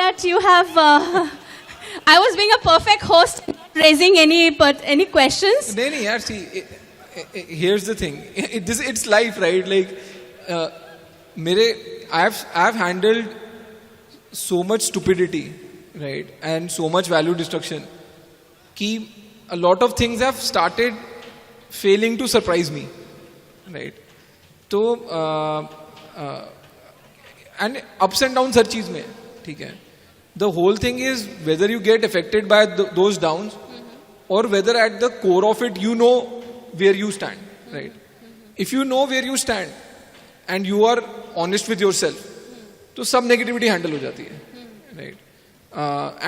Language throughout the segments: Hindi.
that you have. I was being a perfect host, raising any questions. नहीं यार, see, here's the thing. It's life, right? Like, I've handled so much stupidity, right, and so much value destruction. कि a lot of things have started failing to surprise me, right? तो and ups and downs हर चीज में, ठीक है. The whole thing is whether you get affected by those downs, or whether at the core of it you know where you stand, right? If you know where you stand and you are honest with yourself, तो सब negativity handle हो जाती है, right?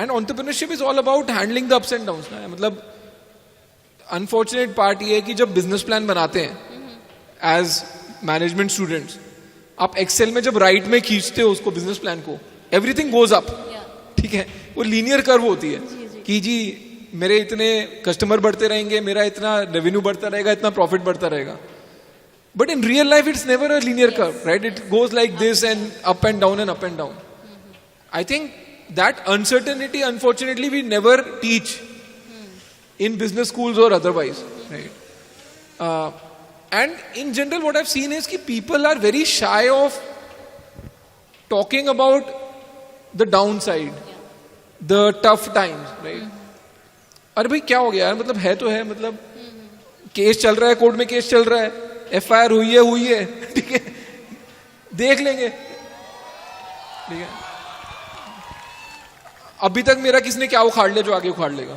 And entrepreneurship is all about handling the ups and downs. ना मतलब unfortunate part ये है कि जब business plan बनाते हैं as management students, आप Excel में जब right में खींचते हो उसको business plan को, everything goes up, ठीक है. वो linear curve होती है कि जी मेरे इतने कस्टमर बढ़ते रहेंगे, मेरा इतना रेवेन्यू बढ़ता रहेगा, इतना प्रॉफिट बढ़ता रहेगा. But in real life it's never a linear curve, right? It goes like this and up and down and up and down. I think that uncertainty, unfortunately, we never teach in business schools or otherwise, right? And in general, what I've seen is that people are very shy of talking about the downside, the tough times, right? अरे भाई क्या हो गया यार, मतलब है तो है, मतलब केस चल रहा है, कोर्ट में केस चल रहा है, एफआईआर हुई है, ठीक है, देख लेंगे, ठीक है. अभी तक मेरा किसने क्या उखाड़ लिया जो आगे उखाड़ लेगा.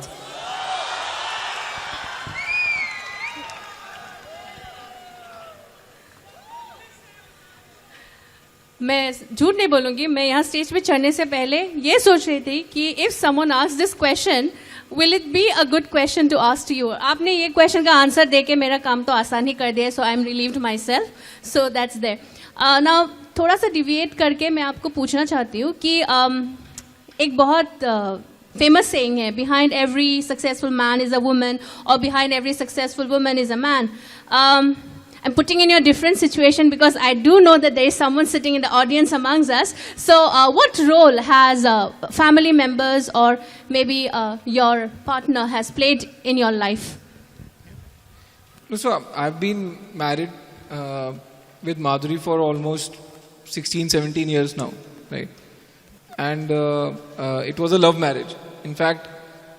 मैं झूठ नहीं बोलूंगी, मैं यहाँ स्टेज पे चढ़ने से पहले ये सोच रही थी कि if someone asks this question, will it be a good question to ask to you. आपने ये क्वेश्चन का आंसर देके मेरा काम तो आसान ही कर दिया, so I am relieved myself, so that's there. Now थोड़ा सा डिविएट करके मैं आपको पूछना चाहती हूँ कि एक बहुत फेमस सेइंग है, behind every successful man is a woman, और behind every successful woman is a man. I'm putting in your different situation because I do know that there is someone sitting in the audience amongst us. So what role has family members or maybe your partner has played in your life? So I've been married with Madhuri for almost 16-17 years now, right? And it was a love marriage. In fact,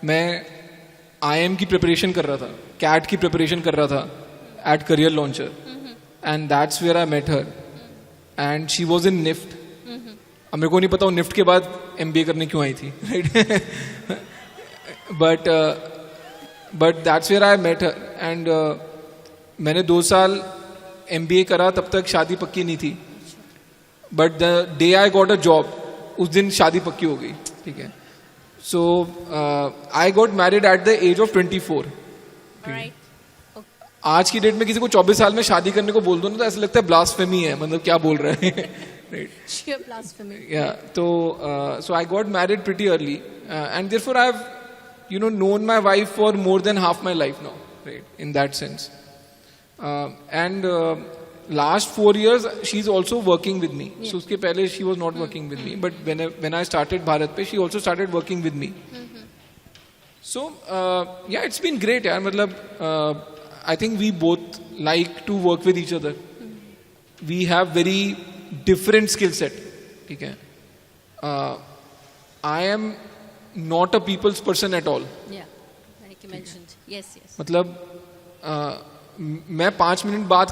मैं IIM की preparation कर रहा था, CAT की preparation कर रहा था at Career Launcher, and that's where I met her, and she was in NIFT. अब मेरे को नहीं पता वो NIFT के बाद MBA करने क्यों आई थी, right? but that's where I met her, and मैंने 2 साल MBA करा, तब तक शादी पक्की नहीं थी. But the day I got a job, उस दिन शादी पक्की हो गई, ठीक है. So I got married at the age of 24. Right. आज की डेट में किसी को 24 साल में शादी करने को बोल दो ना तो ऐसा लगता है ब्लास्फेमी है, मतलब क्या बोल रहे हैं, right? Sheer blasphemy. Yeah. So I got married pretty early, and therefore I've known my wife for more than half my life now, right? In that sense, and last 4 years she's also working with me. Yeah. So उसके पहले she was not working with me, but when I started Bharat Pe, she also started working with me. So yeah, it's been great, यार. मतलब I think we both like to work with each other. We have very different skill set. ठीक है. I am not a people's person at all. Yeah, like you mentioned. Yes. मतलब मैं 5 मिनट बात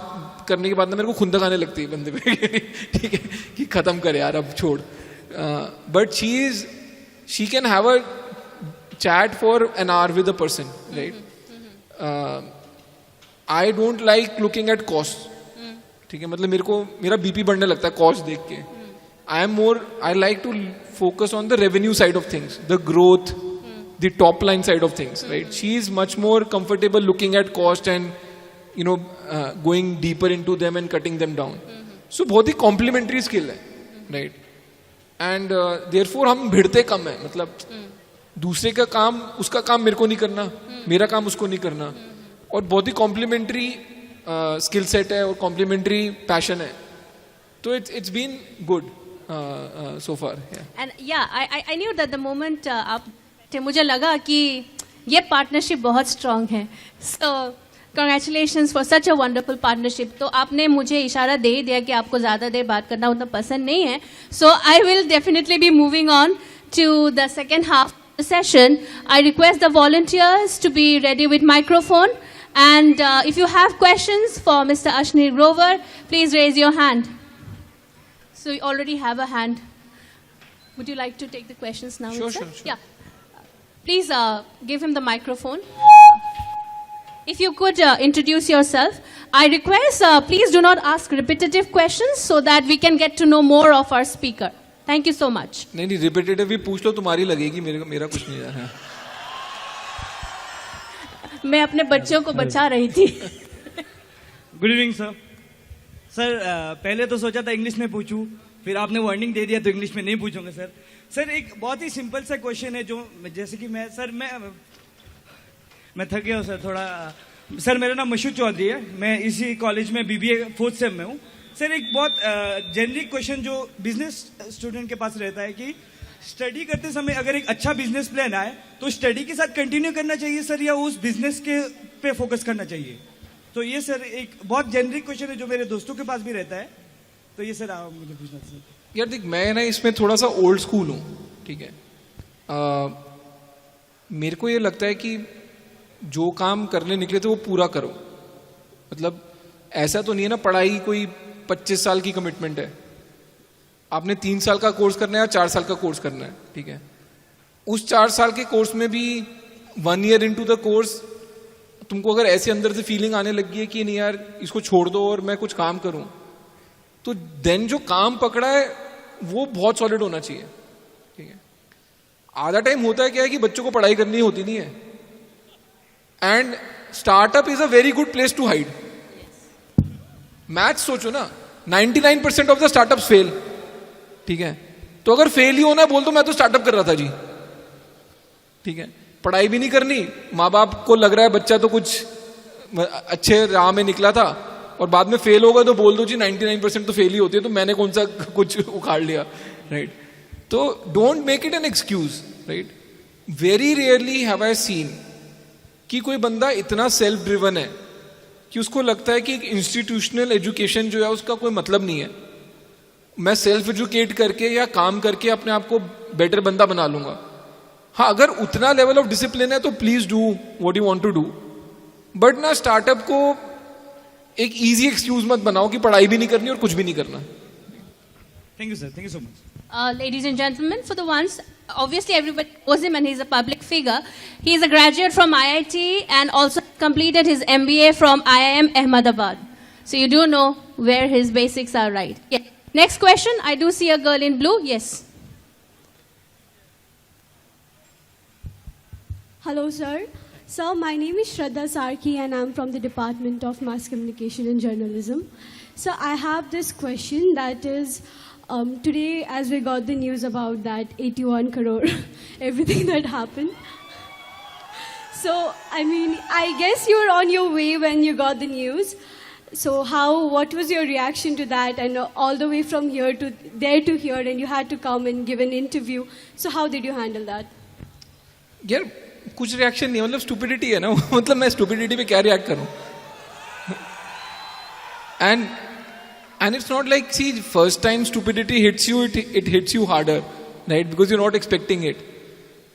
करने के बाद ना मेरे को खुंदक आने लगती है बंदे पे, ठीक है, कि खत्म कर यार, अब छोड़. But she can have a chat for an hour with a person, right? I don't like looking at costs. ठीक है, मतलब मेरा बीपी बढ़ने लगता है कॉस्ट देख के. I like to focus on the revenue side of things, the growth, the top line side of things, right? She is much more comfortable looking at cost and going deeper into them and cutting them down. So बहुत ही complementary skill है, right? And therefore हम भिड़ते कम है, मतलब दूसरे का काम उसका काम मेरे को नहीं करना, मेरा काम उसको नहीं करना, और बहुत ही कॉम्प्लीमेंट्री स्किल सेट है और कॉम्प्लीमेंट्री पैशन है. तो it's been good. so far. Yeah. And yeah, I knew that the moment आप थे, मुझे लगा कि ये पार्टनरशिप बहुत स्ट्रांग है. So congratulations for such a wonderful partnership. तो आपने मुझे इशारा दे ही दिया कि आपको ज़्यादा देर बात करना उतना पसंद नहीं है. So I will definitely be moving on to the second half of the session. I request the volunteers to be ready with microphone. And if you have questions for Mr. Ashneer Grover, please raise your hand. So you already have a hand. Would you like to take the questions now? Sure, itself? sure. Yeah. Please give him the microphone. If you could introduce yourself. I request, please do not ask repetitive questions so that we can get to know more of our speaker. Thank you so much. नहीं रिपीटेटिव भी पूछ लो, तुम्हारी लगेगी, मेरा कुछ नहीं है. मैं अपने बच्चों को बचा रही थी. Good evening sir. सर पहले तो सोचा था इंग्लिश में पूछूं, फिर आपने वार्निंग दे दिया तो इंग्लिश में नहीं पूछूंगा सर. सर एक बहुत ही सिंपल सा क्वेश्चन है, जो जैसे कि मैं थक गया हूँ सर थोड़ा. सर मेरा नाम मशहूद चौधरी है, मैं इसी कॉलेज में BBA 4th सेम में हूँ. सर एक बहुत जेनरिक क्वेश्चन जो बिजनेस स्टूडेंट के पास रहता है कि स्टडी करते समय अगर एक अच्छा बिजनेस प्लान आए तो स्टडी के साथ कंटिन्यू करना चाहिए सर, या उस बिजनेस के पे फोकस करना चाहिए. तो ये सर एक बहुत जेनरिक क्वेश्चन है जो मेरे दोस्तों के पास भी रहता है. तो ये सर आप मुझे पूछना सर. यार देख, मैं ना इसमें थोड़ा सा ओल्ड स्कूल हूँ, ठीक है. मेरे को ये लगता है कि जो काम करने निकले थे वो पूरा करो. मतलब ऐसा तो नहीं है ना पढ़ाई कोई 25 साल की कमिटमेंट है. आपने 3 साल का कोर्स करना है या 4 साल का कोर्स करना है, ठीक है. उस 4 साल के कोर्स में भी 1 year into द कोर्स तुमको अगर ऐसे अंदर से फीलिंग आने लगी है कि नहीं यार इसको छोड़ दो और मैं कुछ काम करूं, तो देन जो काम पकड़ा है वो बहुत सॉलिड होना चाहिए, ठीक है. आधा टाइम होता है क्या है कि बच्चों को पढ़ाई करनी होती नहीं है. And startup is a very good place to hide. Maths सोचो ना, 99% ऑफ द स्टार्टअप्स फेल, ठीक है. तो अगर फेल ही होना है बोल दो मैं तो स्टार्टअप कर रहा था जी, ठीक है. पढ़ाई भी नहीं करनी, माँ बाप को लग रहा है बच्चा तो कुछ अच्छे राह में निकला था, और बाद में फेल होगा तो बोल दो जी 99% तो फेल ही होती है, तो मैंने कौन सा कुछ उखाड़ लिया, राइट. तो don't make it an excuse, right. Very rarely have I seen कि कोई बंदा इतना सेल्फ ड्रिवन है कि उसको लगता है कि इंस्टीट्यूशनल एजुकेशन जो है उसका कोई मतलब नहीं है. मैं सेल्फ एजुकेट करके या काम करके अपने आप को बेटर बंदा बना लूंगा. हाँ, अगर उतना लेवल ऑफ डिसिप्लिन है तो please do what you want to do, but ना स्टार्टअप को एक इजी एक्सक्यूज मत बनाओ कि पढ़ाई भी नहीं करनी और कुछ भी नहीं करना. Thank you sir, thank you so much. Ladies and gentlemen, for the ones, obviously everybody knows him and he's a public figure. He is a graduate from IIT and also completed his MBA from IIM Ahmedabad. So you do know where his basics are, right? Yeah. Next question, I do see a girl in blue. Yes. Hello, sir. Sir, my name is Shraddha Sarki and I'm from the Department of Mass Communication and Journalism. So I have this question that is, today as we got the news about that 81 crore, everything that happened. So, I mean, I guess you were on your way when you got the news. So what was your reaction to that, and all the way from here to there to here, and you had to come and give an interview. So how did you handle that? यार कुछ रिएक्शन नहीं है, मतलब स्टुपिडिटी है ना. मतलब मैं स्टुपिडिटी पे क्या रिएक्ट करूं. And it's not like, see, first time stupidity hits you, it hits you harder, right? Because you're not expecting it.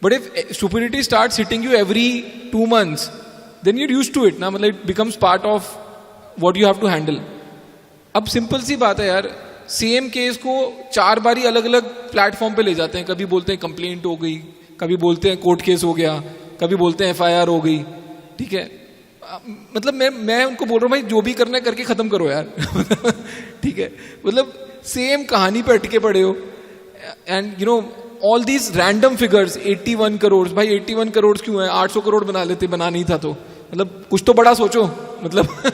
But if stupidity starts hitting you every 2 months, then you're used to it. ना मतलब it becomes part of what you have to handle. अब सिंपल सी बात है यार, सेम केस को 4 बारी अलग अलग प्लेटफॉर्म पे ले जाते हैं. कभी बोलते हैं कंप्लेंट हो गई, कभी बोलते हैं कोर्ट केस हो गया, कभी बोलते हैं FIR हो गई, ठीक है. मतलब मैं उनको बोल रहा हूँ भाई जो भी करना है करके खत्म करो यार. ठीक है, मतलब सेम कहानी पे अटके पड़े हो. And you know all these random figures, 81 crore. भाई 81 करोड़ क्यों है, 800 करोड़ बना लेते, बना नहीं था तो. मतलब कुछ तो बड़ा सोचो. मतलब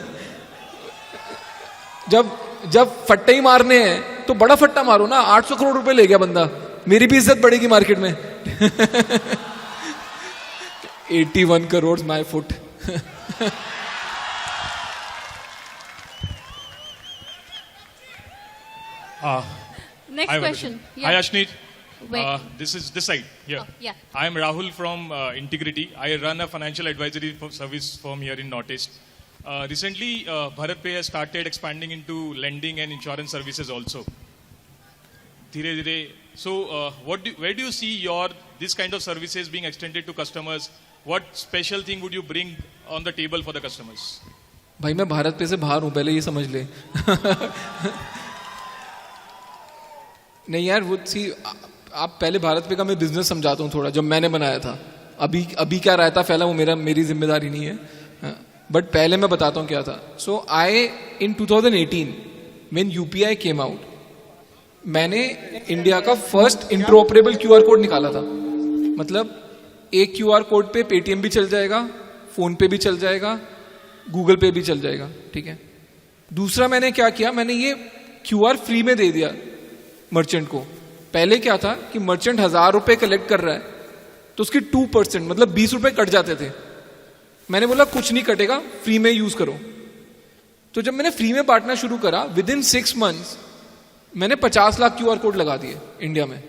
जब फट्टे ही मारने हैं तो बड़ा फट्टा मारो ना. 800 करोड़ रुपए ले गया बंदा, मेरी भी इज्जत बढ़ेगी मार्केट में. 81 crore my foot. Next question. Hi, Ashneet. Wait. This is this side. Here. Oh, yeah. I am Rahul from Integrity. I run a financial advisory service firm here in Northeast. Recently, BharatPe has started expanding into lending and insurance services also. Dhire dhire. So, where do you see this kind of services being extended to customers? What special thing would you bring on the table for the customers? भाई मैं भारत पे से बाहर हूँ, पहले ये समझ ले. नहीं यार, वो सी आप पहले भारत पे का मैं बिजनेस समझाता हूँ थोड़ा, जब मैंने बनाया था. अभी क्या रहता फैला वो मेरी जिम्मेदारी नहीं है, बट पहले मैं बताता हूँ क्या था. सो आई इन 2018 व्हेन यूपीआई केम आउट, मैंने इंडिया का फर्स्ट इंटरऑपरेबल क्यूआर कोड निकाला था. मतलब एक क्यूआर कोड पे पेटीएम भी चल जाएगा, फोन पे भी चल जाएगा, गूगल पे भी चल जाएगा. ठीक है. दूसरा मैंने क्या किया, मैंने ये क्यूआर फ्री में दे दिया मर्चेंट को. पहले क्या था कि मर्चेंट 1000 रुपए कलेक्ट कर रहा है तो उसके 2% मतलब 20 रुपए कट जाते थे. मैंने बोला कुछ नहीं कटेगा, फ्री में यूज करो. तो जब मैंने फ्री में बांटना शुरू करा, विद इन 6 months मैंने 50 लाख क्यूआर कोड लगा दिए इंडिया में.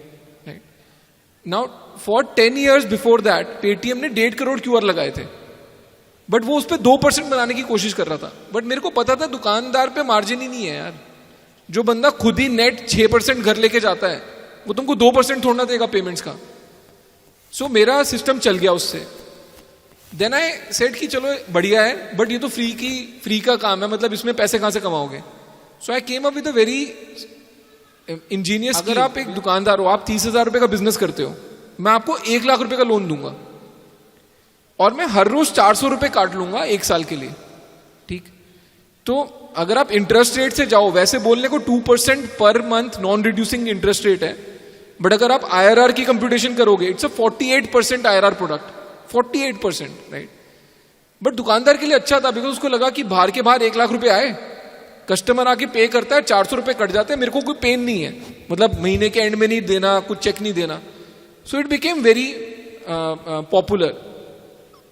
Now for 10 years before that Paytm ने 1.5 करोड़ क्यूआर लगाए थे, बट वो उस पर 2% बनाने की कोशिश कर रहा था. बट मेरे को पता था दुकानदार पे मार्जिन ही नहीं है यार. जो बंदा खुद ही नेट 6% घर लेके जाता है वो तुमको 2% थोड़ा देगा पेमेंट्स का. सो मेरा सिस्टम चल गया उससे. देन आई सेड कि चलो बढ़िया है, बट ये तो फ्री का काम है, मतलब इसमें पैसे कहां से कमाओगे. So I came up with a very ingenious. अगर आप एक दुकानदार हो, आप 30,000 रुपए का बिजनेस करते हो, मैं आपको 1 लाख रुपए का लोन दूंगा और मैं हर रोज 400 रुपए काट लूंगा 1 साल के लिए. ठीक. तो अगर आप इंटरेस्ट रेट से जाओ, वैसे बोलने को 2% per month non reducing interest rate है, बट अगर आप IRR की कंप्यूटेशन करोगे, it's a 48% IRR product. 48%, right. But दुकानदार के लिए अच्छा था, बिकॉज उसको लगा कि बाहर के बाहर 1 लाख रुपए आए, कस्टमर आके पे करता है, 400 रुपए कट जाते हैं, मेरे को कोई पेन नहीं है, मतलब महीने के एंड में नहीं देना, कुछ चेक नहीं देना. So it became very popular.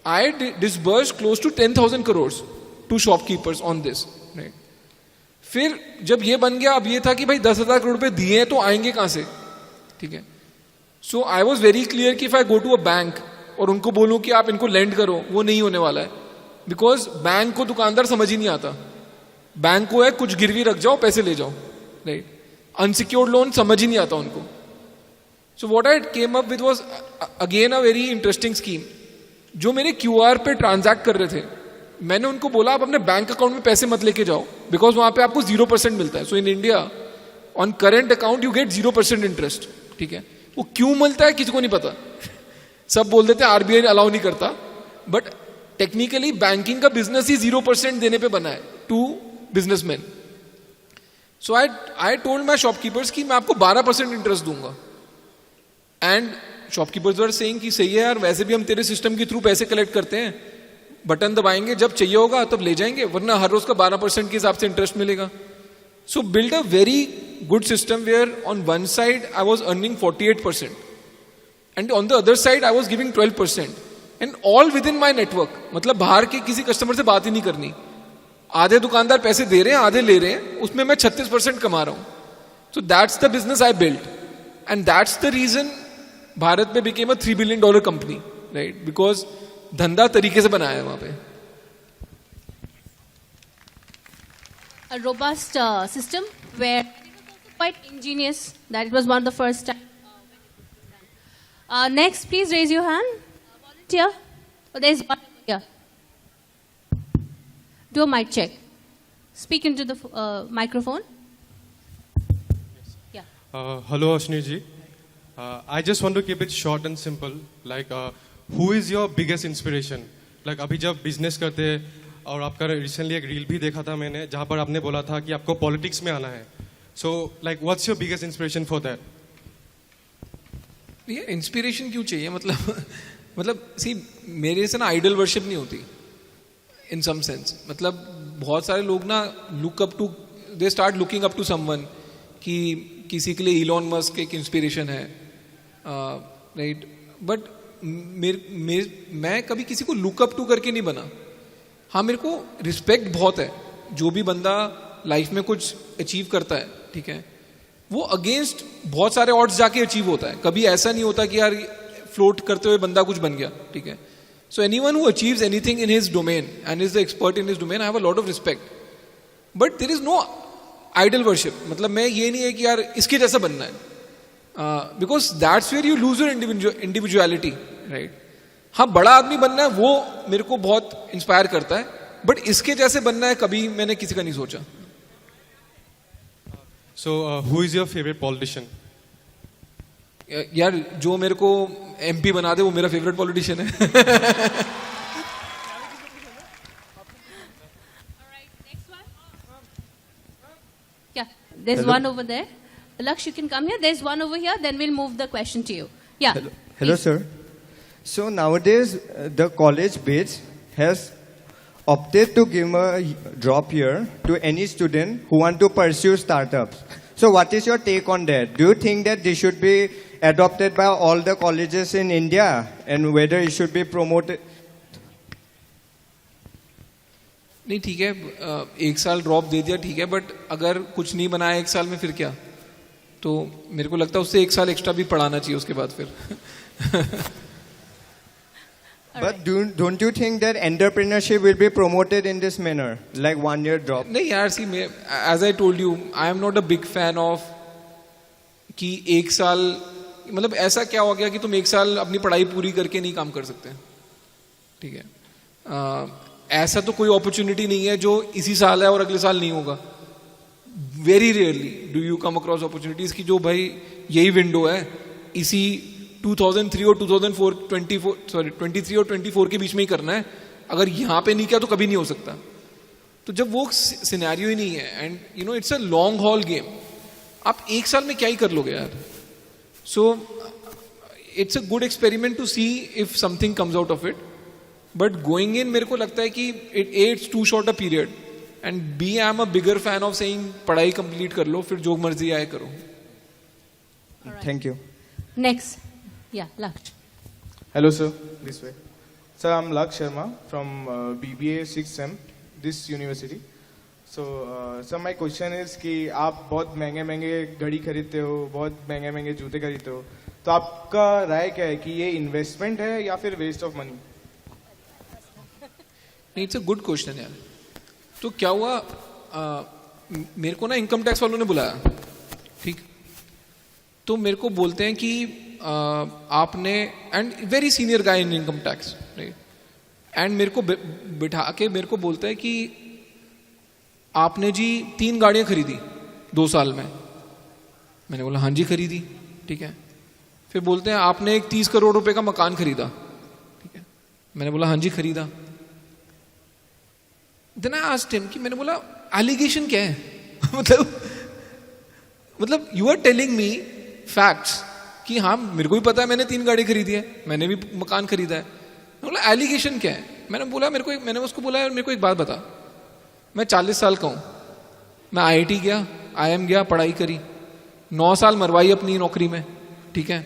I disbursed close to 10,000 crores to shopkeepers on this. Right? फिर जब ये बन गया, अब ये था कि भाई 10,000 करोड़ रुपए दिए हैं तो आएंगे कहां से. ठीक है. So I was very clear कि if I go to a bank और उनको बोलूं कि आप इनको लेंड करो, वो नहीं होने वाला है. बिकॉज बैंक को दुकानदार समझ ही नहीं आता. बैंक को है कुछ गिरवी रख जाओ, पैसे ले जाओ. राइट. अनसिक्योर्ड लोन समझ ही नहीं आता उनको. So what I came up with was again a very interesting scheme. जो मेरे क्यूआर पे ट्रांजैक्ट कर रहे थे, मैंने उनको बोला आप अपने बैंक अकाउंट में पैसे मत लेके जाओ, बिकॉज वहां पे आपको 0% मिलता है. So in India on current account you get 0% interest. ठीक है. वो क्यों मिलता है किसी को नहीं पता. सब बोल देते हैं आरबीआई अलाउ नहीं करता, बट टेक्निकली बैंकिंग का बिजनेस ही 0% देने पे बना है to businessman. So I told my shopkeepers कि मैं आपको 12% इंटरेस्ट दूंगा. एंड शॉपकीपर्स वर सेइंग कि सही है यार, वैसे भी हम तेरे सिस्टम के थ्रू पैसे कलेक्ट करते हैं, बटन दबाएंगे जब चाहिए होगा तब ले जाएंगे, वरना हर रोज का 12% के हिसाब से इंटरेस्ट मिलेगा. So build a very good system where on one side I was earning 48% and on the other side I was giving 12%, and all within my network. मतलब बाहर के किसी कस्टमर से बात ही नहीं करनी. आधे दुकानदार पैसे दे रहे हैं, आधे ले रहे हैं, उसमें मैं 36% कमा रहा हूं. So that's the business I build, and that's the reason Bharat में became a $3 billion company. Right. Because धंधा तरीके से बनाया है वहां पे. A robust system where it was also quite ingenious that it was one of the first time. Next, please raise your hand. Volunteer. Oh, there's one here. Do a mic check. Speak into the microphone. Yeah. Hello, Ashneet ji. I just want to keep it short and simple. Like, who is your biggest inspiration? Like, अभी जब business करते हैं, और आपका रिसेंटली एक रील भी देखा था मैंने, जहाँ पर आपने बोला था कि आपको पॉलिटिक्स में आना है. So like what's your biggest inspiration for that? ये इंस्पिरेशन क्यों चाहिए, मतलब सी मेरे से ना आइडल वर्शिप नहीं होती इन सम सेंस. मतलब बहुत सारे लोग ना look up to, they start looking up to someone, कि किसी के लिए इलॉन मस्क एक इंस्पिरेशन है. राइट. बट मैं कभी किसी को लुक अप टू करके नहीं बना. हाँ, मेरे को रिस्पेक्ट बहुत है जो भी बंदा लाइफ में कुछ अचीव करता है. ठीक है. वो अगेंस्ट बहुत सारे ऑड्स जाके अचीव होता है. कभी ऐसा नहीं होता कि यार फ्लोट करते हुए बंदा कुछ बन गया. ठीक है. So anyone who achieves anything in his domain and is the expert in his domain, I have a lot of respect. But there is no idol worship. मतलब मैं ये नहीं है कि यार इसके जैसा बनना है, because that's where you lose your individuality, right. हाँ, बड़ा आदमी बनना है वो मेरे को बहुत इंस्पायर करता है, बट इसके जैसे बनना है कभी मैंने किसी का नहीं सोचा. So, who is your favorite politician? यार जो मेरे को एमपी बना दे वो मेरा फेवरेट पॉलिटिशियन है. Yeah, there's one over there. Laksh, you can come here. There's one over here. Then we'll move the question to you. Yeah. Hello, sir. So nowadays, the college batch has opted to give a drop year to any student who want to pursue startups. So what is your take on that? Do you think that this should be adopted by all the colleges in India, and whether it should be promoted? नहीं, ठीक है, एक साल ड्रॉप दे दिया, ठीक है, बट अगर कुछ नहीं बनाया एक साल में फिर क्या? तो मेरे को लगता है उससे एक साल एक्स्ट्रा भी पढ़ाना चाहिए उसके बाद फिर. But don't you think that entrepreneurship will be promoted in this manner, like 1 year drop? नहीं यार, सी मैं, as I told you, I am not a big fan of कि एक साल, मतलब ऐसा क्या हो गया कि तुम एक साल अपनी पढ़ाई पूरी करके नहीं काम कर सकते. ठीक है. ऐसा तो कोई अपॉर्चुनिटी नहीं है जो इसी साल है और अगले साल नहीं होगा. Very rarely do you come across opportunities की जो भाई यही विंडो है, इसी 2003 और 2004 23 और 24 के बीच में ही करना है. अगर यहाँ पे नहीं किया तो कभी नहीं हो सकता. तो जब वो सिनेरियो ही नहीं है, and you know it's a long haul game, आप एक साल में क्या ही कर लोगे यार. So it's a good experiment to see if something comes out of it, but going in मेरे को लगता है कि it's too short a period, and be I am a bigger fan of saying पढ़ाई कंप्लीट कर लो, फिर जो मर्जी आए करो. Thank you. Next. Yeah, Laksh. Hello, sir. This way. Sir, I'm Laksh Sharma from BBA 6th SEM, this university. So, sir, my question is कि आप बहुत महंगे घड़ी खरीदते हो, बहुत महंगे जूते खरीदते हो, तो आपका राय क्या है कि ये इन्वेस्टमेंट है या फिर वेस्ट ऑफ मनी? नहीं, इट्स अ गुड क्वेश्चन यार. तो क्या हुआ, मेरे को ना इनकम टैक्स वालों ने बुलाया. ठीक. तो मेरे को बोलते हैं कि आपने, and very senior guy in income tax, right, and मेरे को बिठा के मेरे को बोलता है कि आपने जी 3 गाड़ियां खरीदी 2 साल में. मैंने बोला हाँ जी खरीदी. ठीक है. फिर बोलते हैं आपने एक 30 करोड़ रुपए का मकान खरीदा. ठीक है. मैंने बोला हाँ जी खरीदा. देन आई आस्क्ड हिम कि, मैंने बोला एलिगेशन क्या है? मतलब you are telling me facts कि हाँ मेरे को भी पता है मैंने 3 गाड़ी खरीदी है, मैंने भी मकान खरीदा है. बोला एलिगेशन क्या है? मैंने उसको बोला मेरे को एक बात बता, मैं 40 साल का हूं, मैं IIT गया, IIM गया, पढ़ाई करी, 9 साल मरवाई अपनी नौकरी में. ठीक है.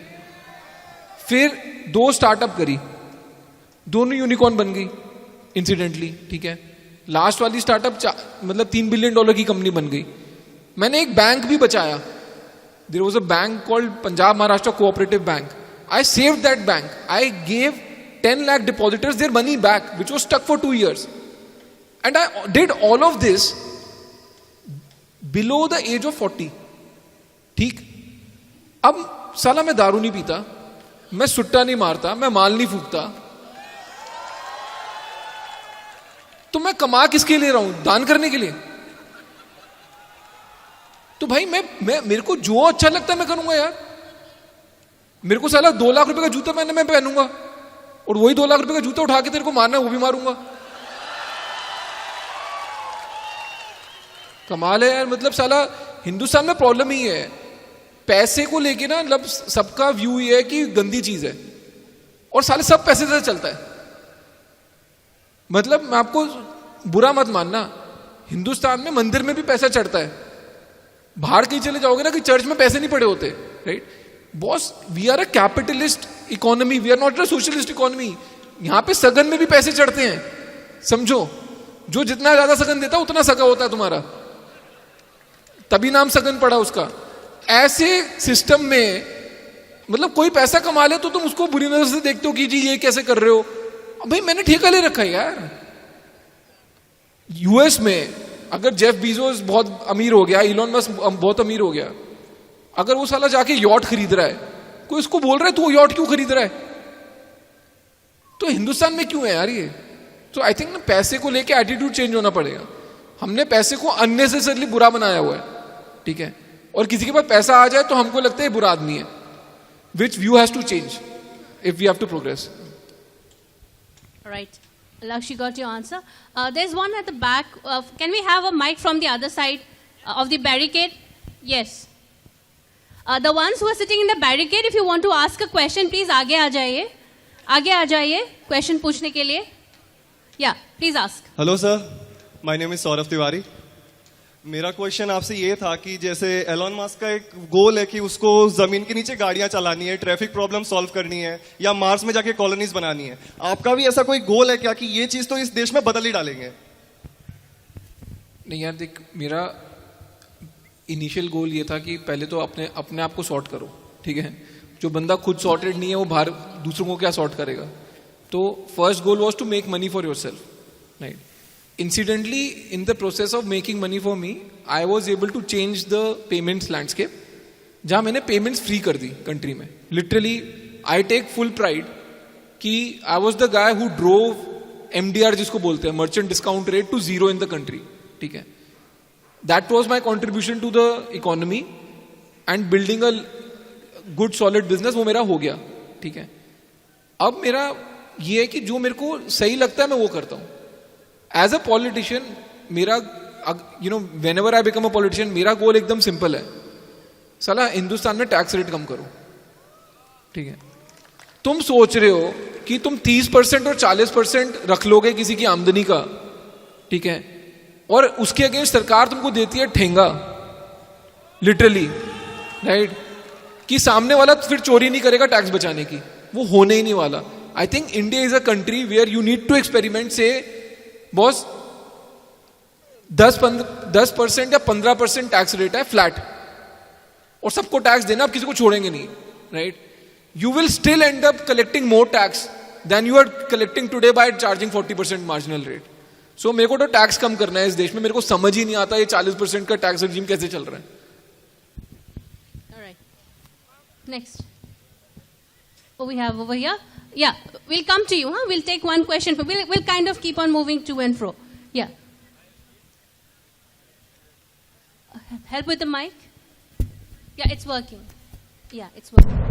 फिर 2 स्टार्टअप करी, दोनों यूनिकॉर्न बन गई इंसिडेंटली. ठीक है. लास्ट वाली स्टार्टअप मतलब $3 बिलियन की कंपनी बन गई. मैंने एक बैंक भी बचाया. There was a bank called Punjab Maharashtra Cooperative Bank. I saved that bank. I gave 10 lakh depositors their money back, which was stuck for 2 years. And I did all of this below the age of 40. ठीक. अब साला मैं दारू नहीं पीता, मैं सुट्टा नहीं मारता, मैं माल नहीं फूकता, तो मैं कमा किसके लिए रहा हूं? दान करने के लिए. तो भाई मैं मेरे को जो अच्छा लगता है मैं करूंगा यार. मेरे को साला 2 लाख रुपए का जूता मैं पहनूंगा, और वही 2 लाख रुपए का जूता उठा के तेरे को मारना है वो भी मारूंगा. कमाल है यार. मतलब साला हिंदुस्तान में प्रॉब्लम ही है, पैसे को लेके ना, मतलब सबका व्यू ये है कि गंदी चीज है, और साले सब पैसे से चलता है. मतलब मैं आपको बुरा मत मानना, हिंदुस्तान में मंदिर में भी पैसा चढ़ता है. बाहर कहीं चले जाओगे ना कि चर्च में पैसे नहीं पड़े होते, right. Boss, we are a capitalist economy, we are not a socialist economy. यहां पे सगन में भी पैसे चढ़ते हैं, समझो. जो जितना ज्यादा सगन देता है उतना सगा होता है तुम्हारा, तभी नाम सगन पड़ा उसका. ऐसे सिस्टम में मतलब कोई पैसा कमा ले तो तुम उसको बुरी नजर से देखते हो कि जी ये कैसे कर रहे हो. भाई मैंने ठेका ले रखा है यार. यूएस में अगर जेफ बीजोस बहुत अमीर हो गया, इलॉन मस्क बहुत अमीर हो गया, अगर वो साला जाके यॉट खरीद रहा है, कोई उसको बोल रहा है तू वो यॉट क्यों खरीद रहा है? तो हिंदुस्तान में क्यों है यार ये? तो आई थिंक ना पैसे को लेके एटीट्यूड चेंज होना पड़ेगा. हमने पैसे को अननेसेसरली बुरा बनाया हुआ है, ठीक है, और किसी के पास पैसा आ जाए तो हमको लगता है बुरा आदमी है, which view has to change if we have to progress. Right. Lakshmi got your answer. There's one at the back. Can we have a mic from the other side of the barricade? Yes. The ones who are sitting in the barricade, if you want to ask a question, please आगे आ जाइए. आगे आ जाइए question पूछने के लिए. Yeah, please ask. Hello sir, my name is Saurabh Tiwari. मेरा क्वेश्चन आपसे ये था कि जैसे एलॉन मस्क का एक गोल है कि उसको जमीन के नीचे गाड़ियां चलानी है, ट्रैफिक प्रॉब्लम सॉल्व करनी है, या मार्स में जाके कॉलोनीज बनानी है. आपका भी ऐसा कोई गोल है क्या कि ये चीज तो इस देश में बदल ही डालेंगे? नहीं यार देख, मेरा इनिशियल गोल ये था कि पहले तो अपने आप को सॉर्ट करो, ठीक है. जो बंदा खुद सॉर्टेड नहीं है वो बाहर दूसरों को क्या सॉर्ट करेगा. तो first goal was to make money for your self. Incidentally, in the process of making money for me, I was able to change the payments landscape. जहाँ मैंने payments free कर दी country में. Literally, I take full pride कि I was the guy who drove MDR जिसको बोलते हैं, merchant discount rate to zero in the country. ठीक है. That was my contribution to the economy and building a good solid business. वो मेरा हो गया, ठीक है. अब मेरा ये है कि जो मेरे को सही लगता है मैं वो करता हूँ. एज अ पॉलिटिशियन मेरा, you know, whenever I become a politician, मेरा गोल एकदम सिंपल है. साला हिंदुस्तान में टैक्स रेट कम करो, ठीक है. तुम सोच रहे हो कि तुम 30% और 40% रख लोगे किसी की आमदनी का, ठीक है, और उसके अगेंस्ट सरकार तुमको देती है ठेंगा, लिटरली, राइट, कि सामने वाला फिर चोरी नहीं करेगा टैक्स बचाने की. वो होने ही नहीं वाला. I think India is a country where you need to experiment. Say boss 10% या 15% टैक्स रेट है फ्लैट, और सबको टैक्स देना, आप किसी को छोड़ेंगे नहीं, right. You will still end up collecting more tax than you are collecting today by charging 40% marginal rate. So मेरे को तो टैक्स कम करना है इस देश में. मेरे को समझ ही नहीं आता ये 40% का टैक्स रेजिम कैसे चल रहा है. Next. Oh, we have over here. Yeah, we'll come to you. We'll take one question. We'll kind of keep on moving to and fro. Yeah. Help with the mic. Yeah, it's working. Yeah, it's working.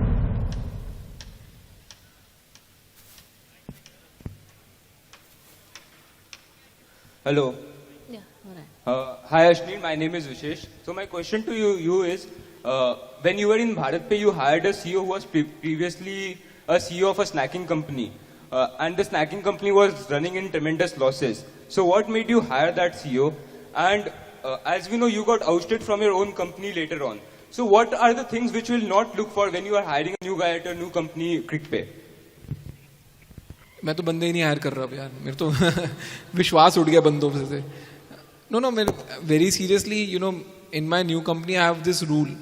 Hello. Yeah, all right. Hi Ashni, my name is Vishesh. So my question to you is, when you were in BharatPe, you hired a CEO who was previously a CEO of a snacking company, and the snacking company was running in tremendous losses. So what made you hire that CEO? And as we know, you got ousted from your own company later on. So what are the things which you will not look for when you are hiring a new guy at a new company, ClickPay? मैं तो बंदे ही नहीं हायर कर रहा यार. मेरे तो विश्वास उठ गया बंदों से. नो मेरे very seriously, you know, in my new company I have this rule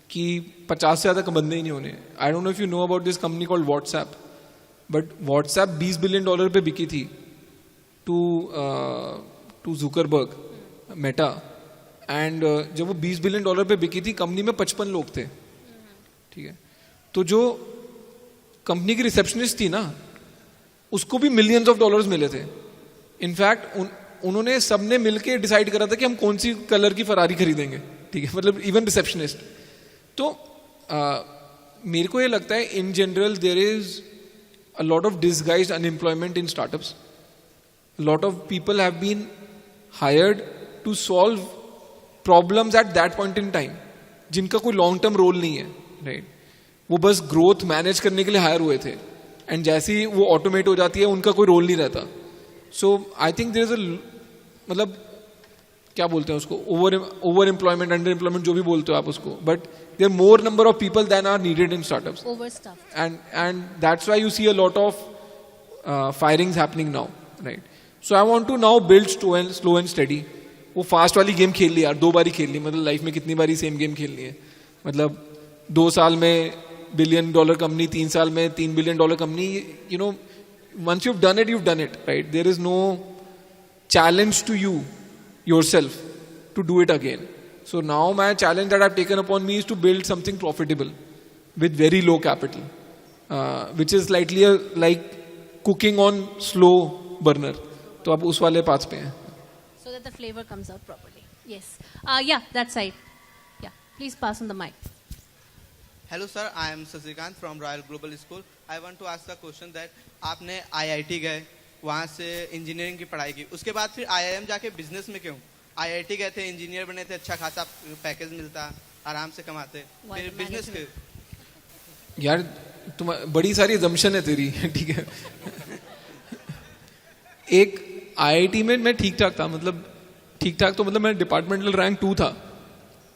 कि 50 से ज़्यादा बंदे ही नहीं होने. आई don't know if you know about this company called WhatsApp, but WhatsApp $20 billion पे बिकी थी टू जुकरबर्ग, मेटा. एंड जब वो $20 बिलियन पे बिकी थी, कंपनी में 55 लोग थे, ठीक है. तो जो कंपनी की रिसेप्शनिस्ट थी ना, उसको भी $millions of dollars मिले थे. इनफैक्ट उन्होंने सबने मिलके डिसाइड करा था कि हम कौन सी कलर की फरारी खरीदेंगे, ठीक है, मतलब इवन रिसेप्शनिस्ट. तो मेरे को ये लगता है in general there is a lot of disguised unemployment in startups. Lot of people have been hired to solve problems at that point in time, जिनका कोई लॉन्ग टर्म रोल नहीं है, राइट. वो बस ग्रोथ मैनेज करने के लिए हायर हुए थे, एंड जैसे ही वो ऑटोमेट हो जाती है उनका कोई रोल नहीं रहता. So I think there is a, मतलब क्या बोलते हैं उसको, ओवर एम्प्लॉयमेंट, अंडर एम्प्लॉयमेंट, जो भी बोलते हो आप उसको, but there more number of people than are needed in startups. Overstuffed. And that's why you see a lot of firings happening now, right? So I want to now build slow and steady. वो फास्ट वाली गेम खेल ली यार, 2 बार ही खेल ली, मतलब लाइफ में कितनी बारी सेम गेम खेलनी है. मतलब 2 साल में $1 billion कंपनी, 3 साल में $3 billion company, you know, once you've done it, you've done it, right? There is no challenge to you yourself to do it again. So now my challenge that I've taken upon me is to build something profitable with very low capital, which is slightly like cooking on slow burner. तो आप उस वाले पाथ पे हैं. So that the flavor comes out properly. Yes. Yeah, that side. Yeah. Please pass on the mic. Hello sir, I am Sasikanth from Royal Global School. I want to ask a question that आपने IIT गए, वहाँ से इंजीनियरिंग की पढ़ाई की, उसके बाद फिर IIM जाके बिजनेस में क्यों? IIT गए थे, इंजीनियर बने थे, अच्छा खासा पैकेज मिलता, आराम से कमाते, फिर बिजनेस के? यार तुम बड़ी सारी assumption है तेरी. ठीक है. एक IIT में मैं ठीक ठाक था, मतलब ठीक ठाक तो मतलब मैं डिपार्टमेंटल रैंक 2 था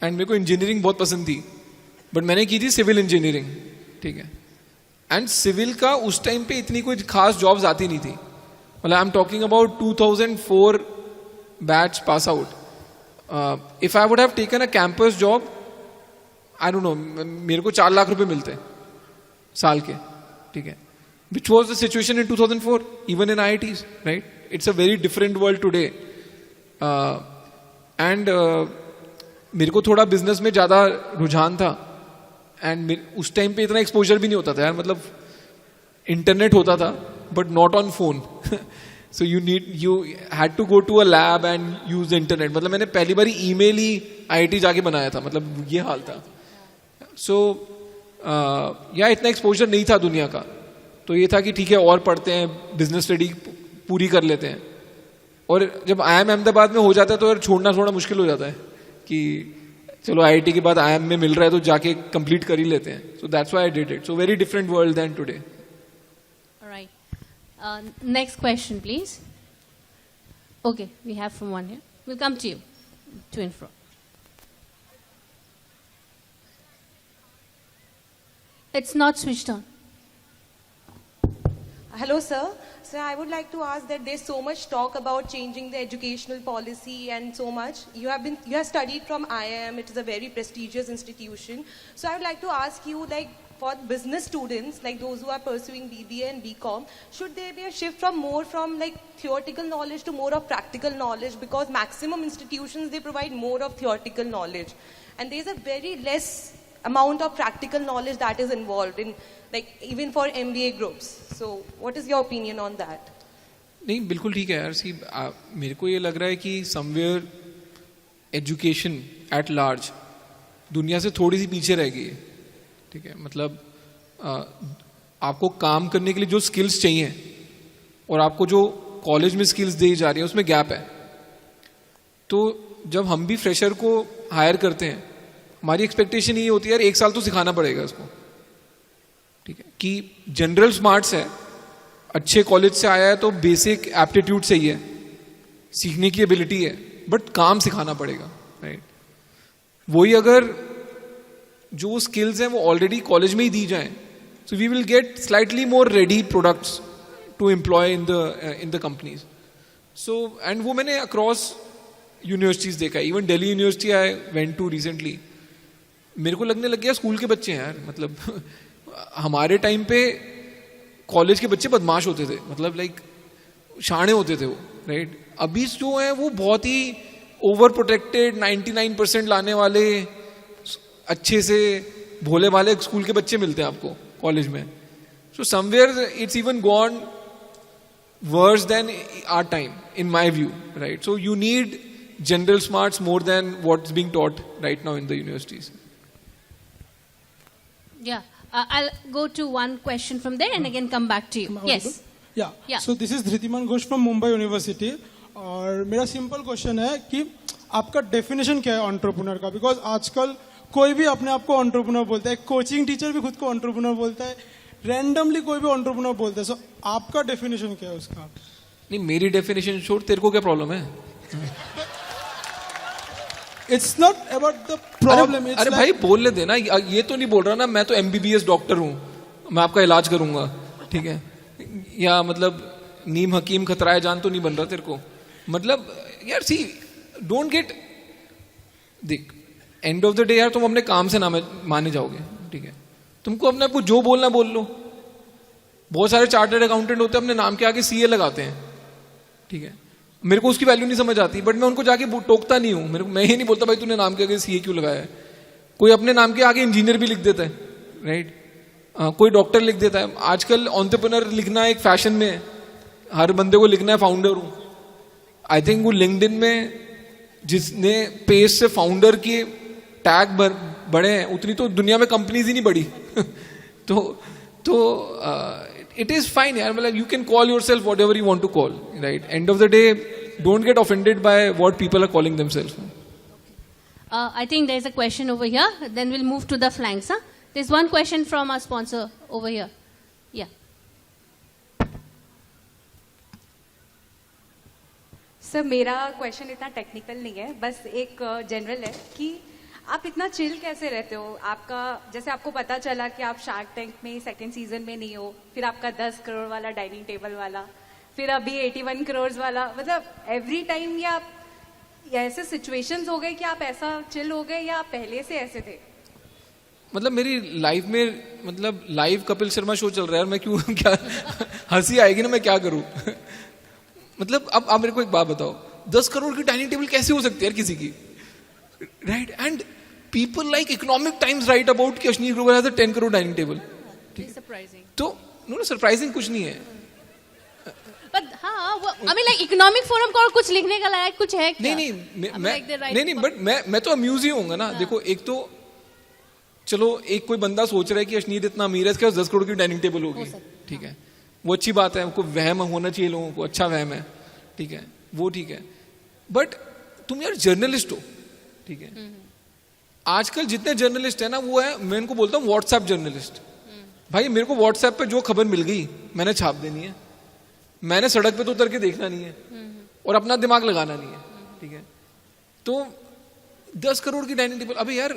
एंड मेरे को इंजीनियरिंग बहुत पसंद थी, बट मैंने की थी सिविल इंजीनियरिंग. ठीक है. एंड सिविल का उस टाइम पे इतनी कोई खास जॉब्स आती नहीं थी. मतलब I am talking about 2004 batch pass out. If I would have taken a campus job, I don't no, मेरे को 4 लाख रुपए मिलते साल के. ठीक है. Which was the situation in 2004, even in IITs, right? It's a very different world today. And मेरे को थोड़ा बिजनेस में ज़्यादा रुझान था एंड उस टाइम पे इतना एक्सपोजर भी नहीं होता था यार. मतलब इंटरनेट होता था but not on phone. So you had to go to a lab and use internet. मतलब मैंने पहली बार ईमेल ही IIT जाके बनाया था. मतलब ये हाल था. सो या इतना एक्सपोजर नहीं था दुनिया का. तो ये था कि ठीक है और पढ़ते हैं, बिजनेस स्टडी पूरी कर लेते हैं. और जब IIM अहमदाबाद में हो जाता है तो यार छोड़ना थोड़ा मुश्किल हो जाता है कि चलो IIT के बाद IIM में मिल रहा है तो जाके कंप्लीट कर ही लेते हैं. So that's why I did it. So very different world than today. Alright. Next question, please. Okay, we have from one here. We'll come to you, to and fro. It's not switched on. Hello, sir. So I would like to ask that there's so much talk about changing the educational policy and so much. You have studied from IIM. It is a very prestigious institution. So I would like to ask you, like, for business students, like those who are pursuing BBA and BCom, should there be a shift from like theoretical knowledge to more of practical knowledge? Because maximum institutions, they provide more of theoretical knowledge, and there's a very less amount of practical knowledge that is involved in, like even for MBA groups. So what is your opinion on that? नहीं, बिल्कुल ठीक है यार. सी मेरे को ये लग रहा है कि समवेयर एजुकेशन एट लार्ज दुनिया से थोड़ी सी पीछे रह गई है. ठीक है. मतलब आपको काम करने के लिए जो स्किल्स चाहिए और आपको जो कॉलेज में स्किल्स दी जा रही है उसमें गैप है. तो जब हम भी फ्रेशर को हायर करते हैं, हमारी एक्सपेक्टेशन ये होती है यार 1 साल तो सिखाना पड़ेगा इसको. ठीक है. कि जनरल स्मार्ट्स है, अच्छे कॉलेज से आया है तो बेसिक एप्टीट्यूड सही है, सीखने की एबिलिटी है, बट काम सिखाना पड़ेगा. राइट. वही अगर जो स्किल्स हैं वो ऑलरेडी कॉलेज में ही दी जाएं, so we will get slightly more ready products to employ in the companies. So and वो मैंने अक्रॉस यूनिवर्सिटीज देखा है. Even Delhi university I went to recently. मेरे को लगने लग गया स्कूल के बच्चे हैं यार. मतलब हमारे टाइम पे कॉलेज के बच्चे बदमाश होते थे, मतलब लाइक शाणे होते थे वो. राइट. अभी जो है वो बहुत ही ओवर प्रोटेक्टेड 99% लाने वाले अच्छे से भोले वाले स्कूल के बच्चे मिलते हैं आपको कॉलेज में. So somewhere it's even gone worse than our time in my view. Right. So you need general smarts more than what is being taught right now in the universities. Yeah. I'll go to one question from there and again come back to you. Yes. Yeah. So this is Dhritiman Ghosh from Mumbai University. और मेरा सिंपल क्वेश्चन है कि आपका डेफिनेशन क्या है एंटरप्रेन्योर का? बिकॉज आजकल कोई भी अपने आप को एंटरप्रेन्योर बोलता है, कोचिंग टीचर भी खुद को एंटरप्रेन्योर बोलता है, रैंडमली कोई भी एंटरप्रेन्योर बोलता है. सो आपका डेफिनेशन क्या है उसका? नहीं, मेरी डेफिनेशन छोड़, तेरे को क्या प्रॉब्लम है? It's not about the problem. अरे भाई बोलने देना. ये तो नहीं बोल रहा ना मैं तो MBBS डॉक्टर हूँ, मैं आपका इलाज करूंगा. ठीक है. या मतलब नीम हकीम खतराए जान तो नहीं बन रहा तेरे को. मतलब यार सी डोंट गेट, देख एंड ऑफ द डे यार तुम अपने काम से ना माने जाओगे, ठीक है। तुमको अपने आपको जो बोलना बोल लो। बहुत सारे चार्टर्ड अकाउंटेंट होते हैं अपने नाम के आगे सीए लगाते हैं, ठीक है। मेरे को उसकी वैल्यू नहीं समझ आती, बट मैं उनको जाके टोकता नहीं हूं। मैं ही नहीं बोलता भाई तूने नाम के आगे सीए क्यों लगाया है। कोई अपने नाम के आगे इंजीनियर भी लिख देता है, राइट। कोई डॉक्टर लिख देता है। आजकल एंटरप्रेन्योर लिखना एक फैशन में है, हर बंदे को लिखना है फाउंडर हूं। आई थिंक वो लिंक्डइन में जिसने पेज से फाउंडर की टैग बढ़े हैं उतनी तो दुनिया में कंपनीज ही नहीं बढ़ी। तो इट इज फाइन यार, मतलब you can call yourself whatever you want to call, right. And of the day don't get offended by what people are calling themselves. I think there is a question over here. Then we'll move to the flanks. Huh? There's one question from our sponsor over here. Yeah. Sir मेरा क्वेश्चन इतना टेक्निकल नहीं है, बस एक जनरल है कि आप इतना चिल कैसे रहते हो। आपका जैसे आपको पता चला कि आप शार्क टैंक में सेकंड सीजन में नहीं हो, फिर आपका 10 करोड़ वाला डाइनिंग टेबल वाला, फिर अभी 81 करोड़ वाला, मतलब एवरी टाइम ये आप ऐसे सिचुएशंस हो गए कि आप ऐसा चिल हो गए या आप पहले से ऐसे थे? मतलब मेरी लाइफ में, मतलब लाइव कपिल शर्मा शो चल रहा है, मैं क्यों क्या हंसी आएगी ना, मैं क्या करूं। मतलब अब आप मेरे को एक बात बताओ, 10 करोड़ की डाइनिंग टेबल कैसे हो सकती है यार किसी की, right. And people like Economic Times write about कि Ashneer Grover has a 10 crore dining table. तो नो सरप्राइजिंग कुछ नहीं है। But हाँ, I mean like economic forum को कुछ लिखने का लायक कुछ है क्या? नहीं, बट मैं तो अम्यूज ही होऊंगा ना। देखो एक तो चलो एक कोई बंदा सोच रहा है कि अश्नीर इतना अमीर है, इसके पास 10 करोड़ की डाइनिंग टेबल होगी, ठीक है, वो अच्छी बात है, उनको वहम होना चाहिए लोगों को, अच्छा वहम है, ठीक है, वो ठीक है। बट तुम यार जर्नलिस्ट हो, ठीक है। आजकल जितने जर्नलिस्ट है ना वो है, मैं इनको बोलता हूँ व्हाट्सएप जर्नलिस्ट। भाई मेरे को व्हाट्सएप पे जो खबर मिल गई मैंने छाप देनी है, मैंने सड़क पे तो उतर के देखना नहीं है और अपना दिमाग लगाना नहीं है, ठीक है। तो 10 करोड़ की डाइनिंग टेबल, अबे यार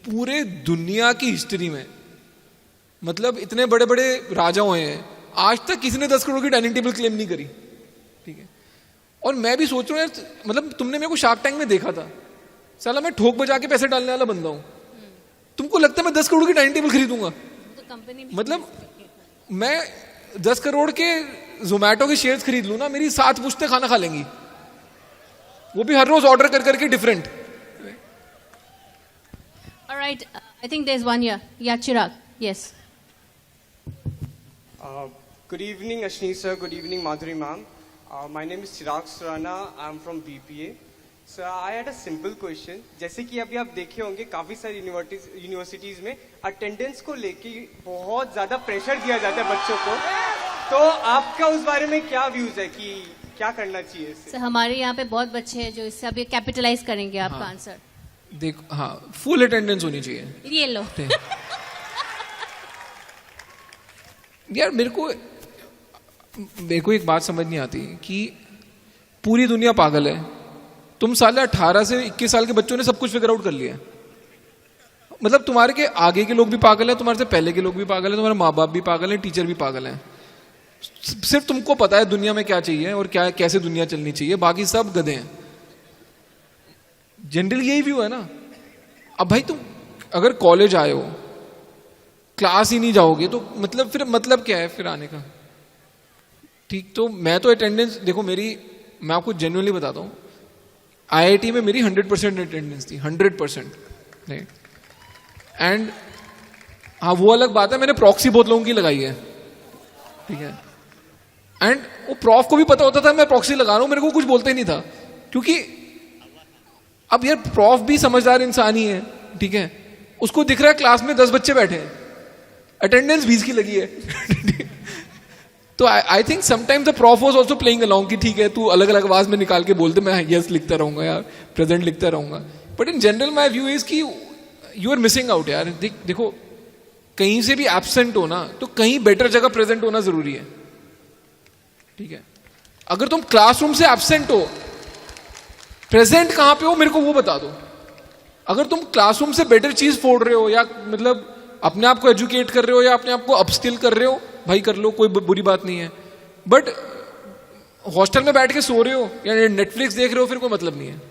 पूरे दुनिया की हिस्ट्री में मतलब इतने बड़े बड़े राजा हुए हैं, आज तक किसी ने 10 करोड़ की डाइनिंग टेबल क्लेम नहीं करी, ठीक है। और मैं भी सोच रहा हूँ यार, मतलब तुमने मेरे को शार्क टैंक में देखा था, साला मैं ठोक बजा के पैसे डालने वाला बंदा हूँ। तुमको लगता है मैं 10 करोड़ की डाइनिंग टेबल खरीदूंगा? मतलब मैं 10 करोड़ के जोमैटो के शेयर्स खरीद लूं ना, मेरी 7 पुश्तें खाना खा लेंगी, वो भी हर रोज ऑर्डर कर करके different. Alright, I think there's one here. Yeah, Chirag. Yes. Good evening, Ashni sir. Good evening, Madhuri ma'am. My name is Chirag Surana. I'm from BPA. So I had a simple question. जैसे कि अभी आप देखे होंगे काफी सारी यूनिवर्सिटीज में अटेंडेंस को लेके बहुत ज्यादा प्रेशर दिया जाता है बच्चों को, तो आपका उस बारे में क्या व्यूज है कि क्या करना चाहिए इससे? So, हमारे यहाँ पे बहुत बच्चे हैं जो इससे अभी कैपिटलाइज करेंगे आपका आंसर। देखो हाँ, फुल अटेंडेंस होनी चाहिए। ये लो। यार मेरे को एक बात समझ नहीं आती कि पूरी दुनिया पागल है, तुम साले 18 से 21 साल के बच्चों ने सब कुछ फिगर आउट कर लिया। मतलब तुम्हारे के आगे के लोग भी पागल हैं, तुम्हारे से पहले के लोग भी पागल हैं, तुम्हारे माँ बाप भी पागल हैं, टीचर भी पागल हैं। सिर्फ तुमको पता है दुनिया में क्या चाहिए और क्या कैसे दुनिया चलनी चाहिए, बाकी सब गधे हैं। जनरली यही व्यू है ना। अब भाई तुम अगर कॉलेज आए हो, क्लास ही नहीं जाओगे तो मतलब फिर मतलब क्या है फिर आने का? ठीक, तो मैं तो अटेंडेंस देखो मैं आपको जेन्युइनली बताता हूँ, IIT में मेरी 100% अटेंडेंस थी, 100%, राइट। एंड हाँ वो अलग बात है, मैंने प्रॉक्सी बहुत लोगों की लगाई है, ठीक है। एंड वो प्रॉफ को भी पता होता था मैं प्रॉक्सी लगा रहा हूं, मेरे को कुछ बोलते ही नहीं था, क्योंकि अब यार प्रॉफ भी समझदार इंसान ही है, ठीक है। उसको दिख रहा है क्लास में 10 बच्चे बैठे हैं, अटेंडेंस 20 की लगी है। तो I think sometimes the prof was also playing along कि ठीक है तू अलग अलग आवाज में निकाल के बोलते, मैं यस लिखता रहूंगा या प्रेजेंट लिखता रहूंगा। But in general my view is कि यू आर मिसिंग आउट यार। देखो कहीं से भी एब्सेंट हो ना तो कहीं बेटर जगह प्रेजेंट होना जरूरी है, ठीक है। अगर तुम क्लासरूम से एब्सेंट हो, प्रेजेंट कहां पे हो मेरे को वो बता दो। अगर तुम क्लासरूम से बेटर चीज फोड़ रहे हो या मतलब अपने आप को एजुकेट कर रहे हो या अपने आप को अपस्किल कर रहे हो, भाई कर लो, कोई बुरी बात नहीं है। बट हॉस्टल में बैठ के सो रहे हो या नेटफ्लिक्स देख रहे हो, फिर कोई मतलब नहीं है।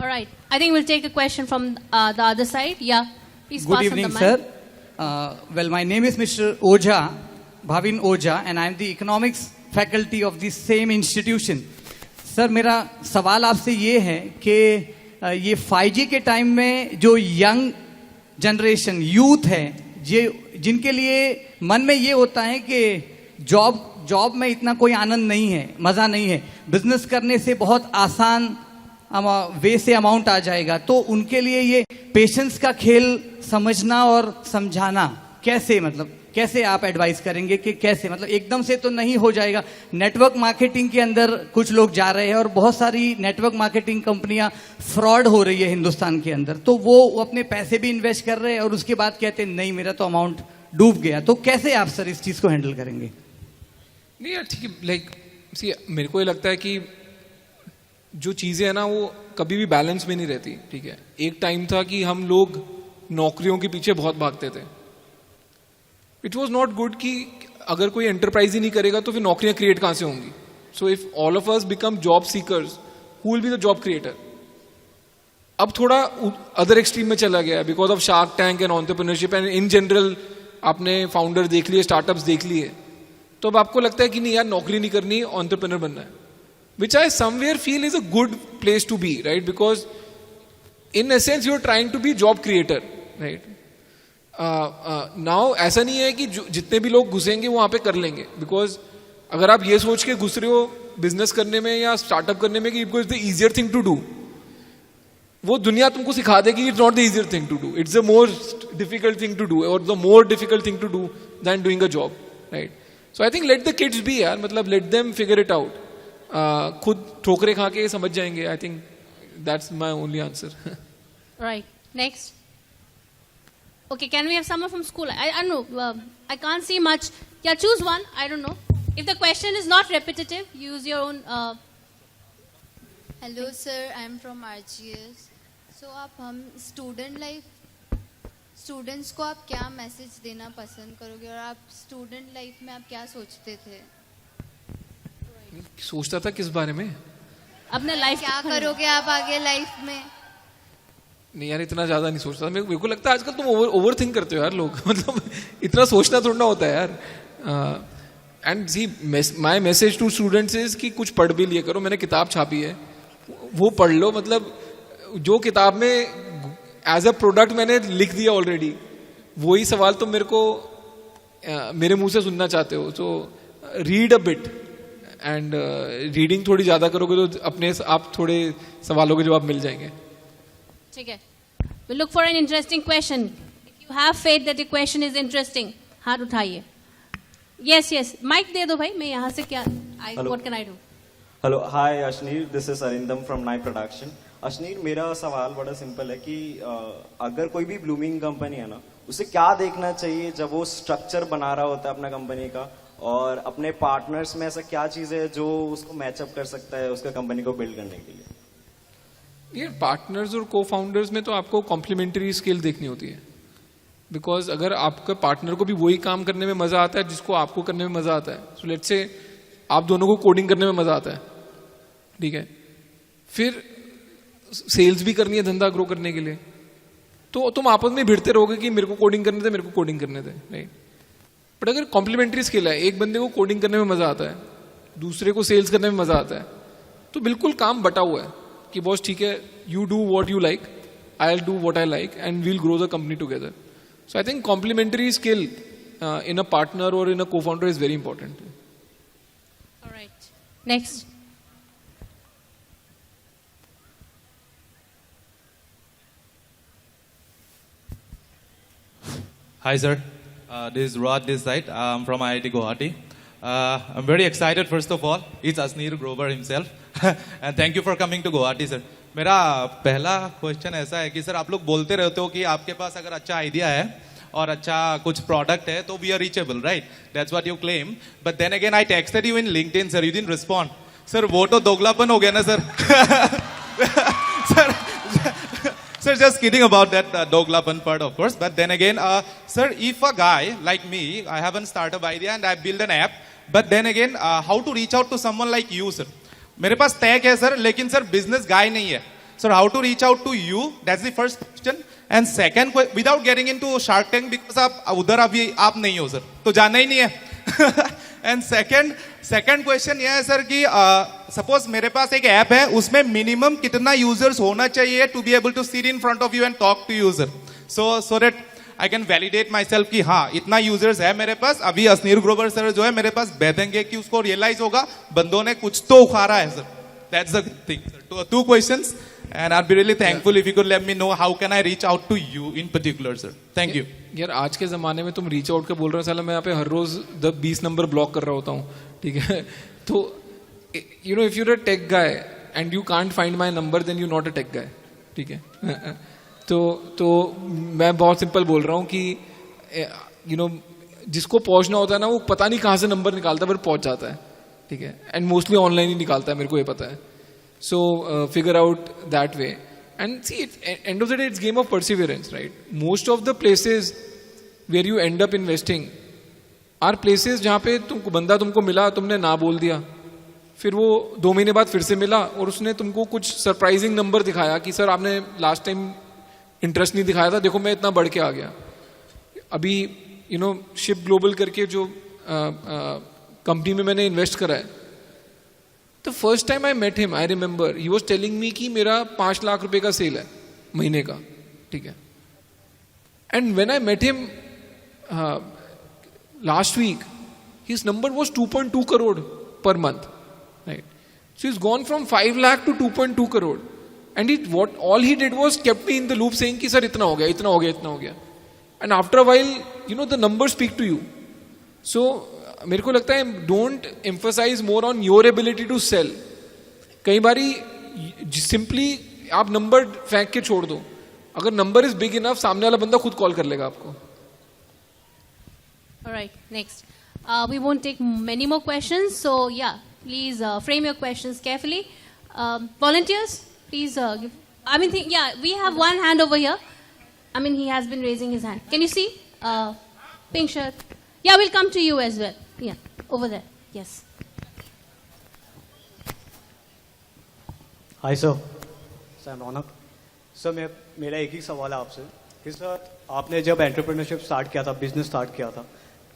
All right. I think we'll take a question from the other side. Yeah. Please Good pass evening, on the mic. sir. Well, my name is Mr. Oja, Bhavin Oja, and I am the economics faculty of the same institution. Sir मेरा सवाल आपसे ये है कि ये 5G के टाइम में जो यंग जनरेशन यूथ है जिनके लिए मन में ये होता है कि जॉब में इतना कोई आनंद नहीं है, मज़ा नहीं है, बिजनेस करने से बहुत आसान वे से अमाउंट आ जाएगा, तो उनके लिए ये पेशेंस का खेल समझना और समझाना कैसे आप एडवाइस करेंगे कि कैसे, मतलब एकदम से तो नहीं हो जाएगा। नेटवर्क मार्केटिंग के अंदर कुछ लोग जा रहे हैं और बहुत सारी नेटवर्क मार्केटिंग कंपनियां फ्रॉड हो रही है हिंदुस्तान के अंदर, तो वो अपने पैसे भी इन्वेस्ट कर रहे हैं और उसके बाद कहते हैं नहीं मेरा तो अमाउंट डूब गया, तो कैसे आप सर इस चीज को हैंडल करेंगे? नहीं यार ठीक है, लाइक मेरे को ये लगता है कि जो चीजें है ना वो कभी भी बैलेंस में नहीं रहती, ठीक है। एक टाइम था कि हम लोग नौकरियों के पीछे बहुत भागते थे। इट वॉज नॉट गुड कि अगर कोई एंटरप्राइज ही नहीं करेगा तो फिर नौकरियां क्रिएट कहां से होंगी। So if all of us become job seekers, who will be the job creator? अब थोड़ा अदर एक्सट्रीम में चला गया because of shark tank and entrepreneurship and in general आपने फाउंडर देख लिए, स्टार्टअप्स देख लिए, तो अब आपको लगता है कि नहीं यार नौकरी नहीं करनी, एंटरप्रेन्योर बनना है, which I somewhere feel is a good place to be, right? Because in essence you are trying to be job creator, right? Now ऐसा नहीं है कि जितने भी लोग घुसेंगे वहां पे कर लेंगे, because अगर आप ये सोच के घुस रहे हो बिजनेस करने में या स्टार्टअप करने में कि because it's the easier thing to do, वो दुनिया तुमको सिखा देगी it's not the easier thing to do, it's the most difficult thing to do or the more difficult thing to do than doing a job, right? So I think let the kids be यार, मतलब let them figure it out. खुद ठोकरे खा के समझ जाएंगे। I think that's my only answer. Right, next. Okay, can we have someone from school? I know, I can't see much. या choose one, I don't know. If the question is not repetitive, use your own. Hello sir, I am from RGS। So आप हम स्टूडेंट्स को आप क्या मैसेज देना पसंद करोगे और आप स्टूडेंट लाइफ में आप क्या सोचते थे? सोचता था किस बारे में? अपने लाइफ क्या करोगे आप आगे लाइफ में? नहीं यार इतना ज्यादा नहीं सोचता। मेरे को लगता है आजकल तुम ओवर थिंक करते हो यार लोग मतलब इतना सोचना थोड़ा होता है यार। And see my message to students is कि कुछ पढ़ भी लिया करो। मैंने किताब छापी है, वो पढ़ लो। मतलब जो किताब में एज अ प्रोडक्ट मैंने लिख दिया ऑलरेडी, वही सवाल तुम मेरे को मेरे मुंह से सुनना चाहते हो। So read a bit and reading थोड़ी ज्यादा करोगे तो अपने आप थोड़े सवालों के जवाब मिल जाएंगे। ठीक है, we look for an interesting question. If you have faith that the question is interesting, हाथ उठाइए। Yes, माइक दे दो भाई। मैं यहाँ से क्या what can I do? Hello, hi Ashneer, this is Arindam from night production. Ashneer, मेरा सवाल बड़ा सिंपल है कि अगर कोई भी ब्लूमिंग कंपनी है ना, उसे क्या देखना चाहिए जब वो स्ट्रक्चर बना रहा होता है अपना कंपनी का, और अपने पार्टनर्स में ऐसा क्या चीज है जो उसको मैचअप कर सकता है उसका कंपनी को बिल्ड करने के लिए? ये पार्टनर्स और को फाउंडर्स में तो आपको कॉम्प्लीमेंट्री स्किल देखनी होती है। बिकॉज अगर आपके पार्टनर को भी वही काम करने में मजा आता है जिसको आपको करने में मजा आता है, सो लेट्स से आप दोनों को कोडिंग करने में मजा आता है, ठीक है, फिर सेल्स भी करनी है धंधा ग्रो करने के लिए, तो तुम आपस में भिड़ते रहोगे कि मेरे को कोडिंग करने दे, मेरे को कोडिंग करने दे, राइट? बट अगर कॉम्प्लीमेंट्री स्किल है, एक बंदे को कोडिंग करने में मजा आता है, दूसरे को सेल्स करने में मजा आता है, तो बिल्कुल काम बटा हुआ है कि बॉस ठीक है, you do what you like, I will do what I like and we will grow the company together. So I think complimentary skill in a partner or in a co-founder is very important. All right. Next. Hi sir, this is Rod this side. I'm from IIT Guwahati. I'm very excited first of all. It's Asneer Grover himself. And thank you for coming to Guwahati sir. मेरा पहला क्वेश्चन ऐसा है कि सर आप लोग बोलते रहते हो कि आपके पास अगर अच्छा आइडिया है और अच्छा कुछ प्रोडक्ट है तो we are reachable, right? That's what you claim, but then again I texted you in LinkedIn sir, you didn't respond. Sir वो तो दोगलापन हो गया ना sir. Sir, just kidding about that doglapan part, of course. But then again, sir, if a guy like me, I have a startup idea and I build an app, but then again, how to reach out to someone like you, sir? मेरे पास tech है सर, लेकिन सर business guy नहीं है. Sir, how to reach out to you? That's the first question. And second, without getting into Shark Tank, because आप उधर अभी आप नहीं हो सर, तो जाना ही नहीं है. And second question ये है सर कि suppose मेरे पास एक ऐप है, उसमें minimum कितना users होना चाहिए to be able to sit in front of you and talk to you sir. So that I can validate myself कि हाँ इतना users है मेरे पास. अभी असनीर ग्रोवर सर जो है मेरे पास बैठेंगे कि उसको realize होगा बंदों ने कुछ तो उखाड़ा है sir. That's the thing sir. Two questions. And I'd be really thankful if you could let me know how can I reach out to you in particular, sir. Thank you. यार आज के ज़माने में तुम रीच आउट का बोल रहे हो, साला मैं यहाँ पे हर रोज 20 नंबर ब्लॉक कर रहा होता हूँ, ठीक है. तो you know if you're a tech guy and you can't find my number then you not a tech guy, ठीक है. तो मैं बहुत सिंपल बोल रहा हूँ कि यू नो जिसको पहुँचना होता है ना वो पता नहीं कहाँ से नंबर निकालता है पर पहुँच जाता है, ठीक है. एंड मोस्टली ऑनलाइन ही निकालता है, मेरे को ये पता है. So figure out that way, and see, end of the day, it's game of perseverance, right? Most of the places where you end up investing are places जहाँ पे तुमको बंदा तुमको मिला, तुमने ना बोल दिया, फिर वो 2 महीने बाद फिर से मिला और उसने तुमको कुछ सरप्राइजिंग नंबर दिखाया कि सर आपने लास्ट टाइम इंटरेस्ट नहीं दिखाया था, देखो मैं इतना बढ़ के आ गया. अभी यू नो शिप ग्लोबल करके जो कंपनी में मैंने इन्वेस्ट करा है, The first time I met him, I remember, he was telling me कि मेरा 5 लाख रुपए का सेल है महीने का, ठीक है. And when I met him last week, his number was 2.2 crore per month, right? So he's gone from 5 lakh to 2.2 crore, and all he did was kept me in the loop saying कि सर इतना हो गया, इतना हो गया, इतना हो गया. And after a while, you know, the numbers speak to you. So मेरे को लगता है don't emphasise more on your ability to sell. कई बारी सिंपली आप नंबर फेंक के छोड़ दो, अगर नंबर इज बिग इनफ सामने वाला बंदा खुद कॉल कर लेगा आपको. Alright, next. We won't take many more questions, so yeah, please frame your questions carefully. Volunteers, please give. I mean, we have one hand over here. I mean, he has been raising his hand. Can you see? Pink shirt. Yeah, we'll come to you as well. Yeah, over there. Yes. Hi sir, I'm Ronak. Sir मेरा एक ही सवाल है आपसे कि सर आपने जब एंटरप्रेन्योरशिप स्टार्ट किया था, बिजनेस स्टार्ट किया था,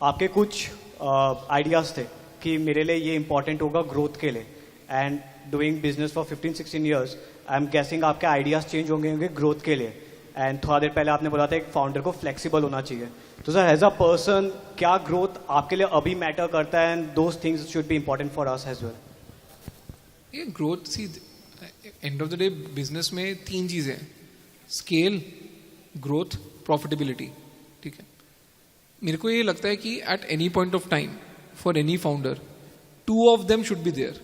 आपके कुछ आइडियाज़ थे कि मेरे लिए ये इंपॉर्टेंट होगा ग्रोथ के लिए. And doing business for 15-16 years, I am guessing आपके आइडियाज़ चेंज होंगे ग्रोथ के लिए. एंड थोड़ा देर पहले आपने बोला था एक फाउंडर को फ्लेक्सिबल होना चाहिए. तो सर एज अ पर्सन क्या ग्रोथ आपके लिए अभी मैटर करता है, and those things should be important for us as well. ये growth, see end of the day business में 3 चीजें हैं: स्केल, ग्रोथ, प्रॉफिटेबिलिटी, ठीक है. मेरे को ये लगता है कि at any point of time for any founder 2 of them should be there.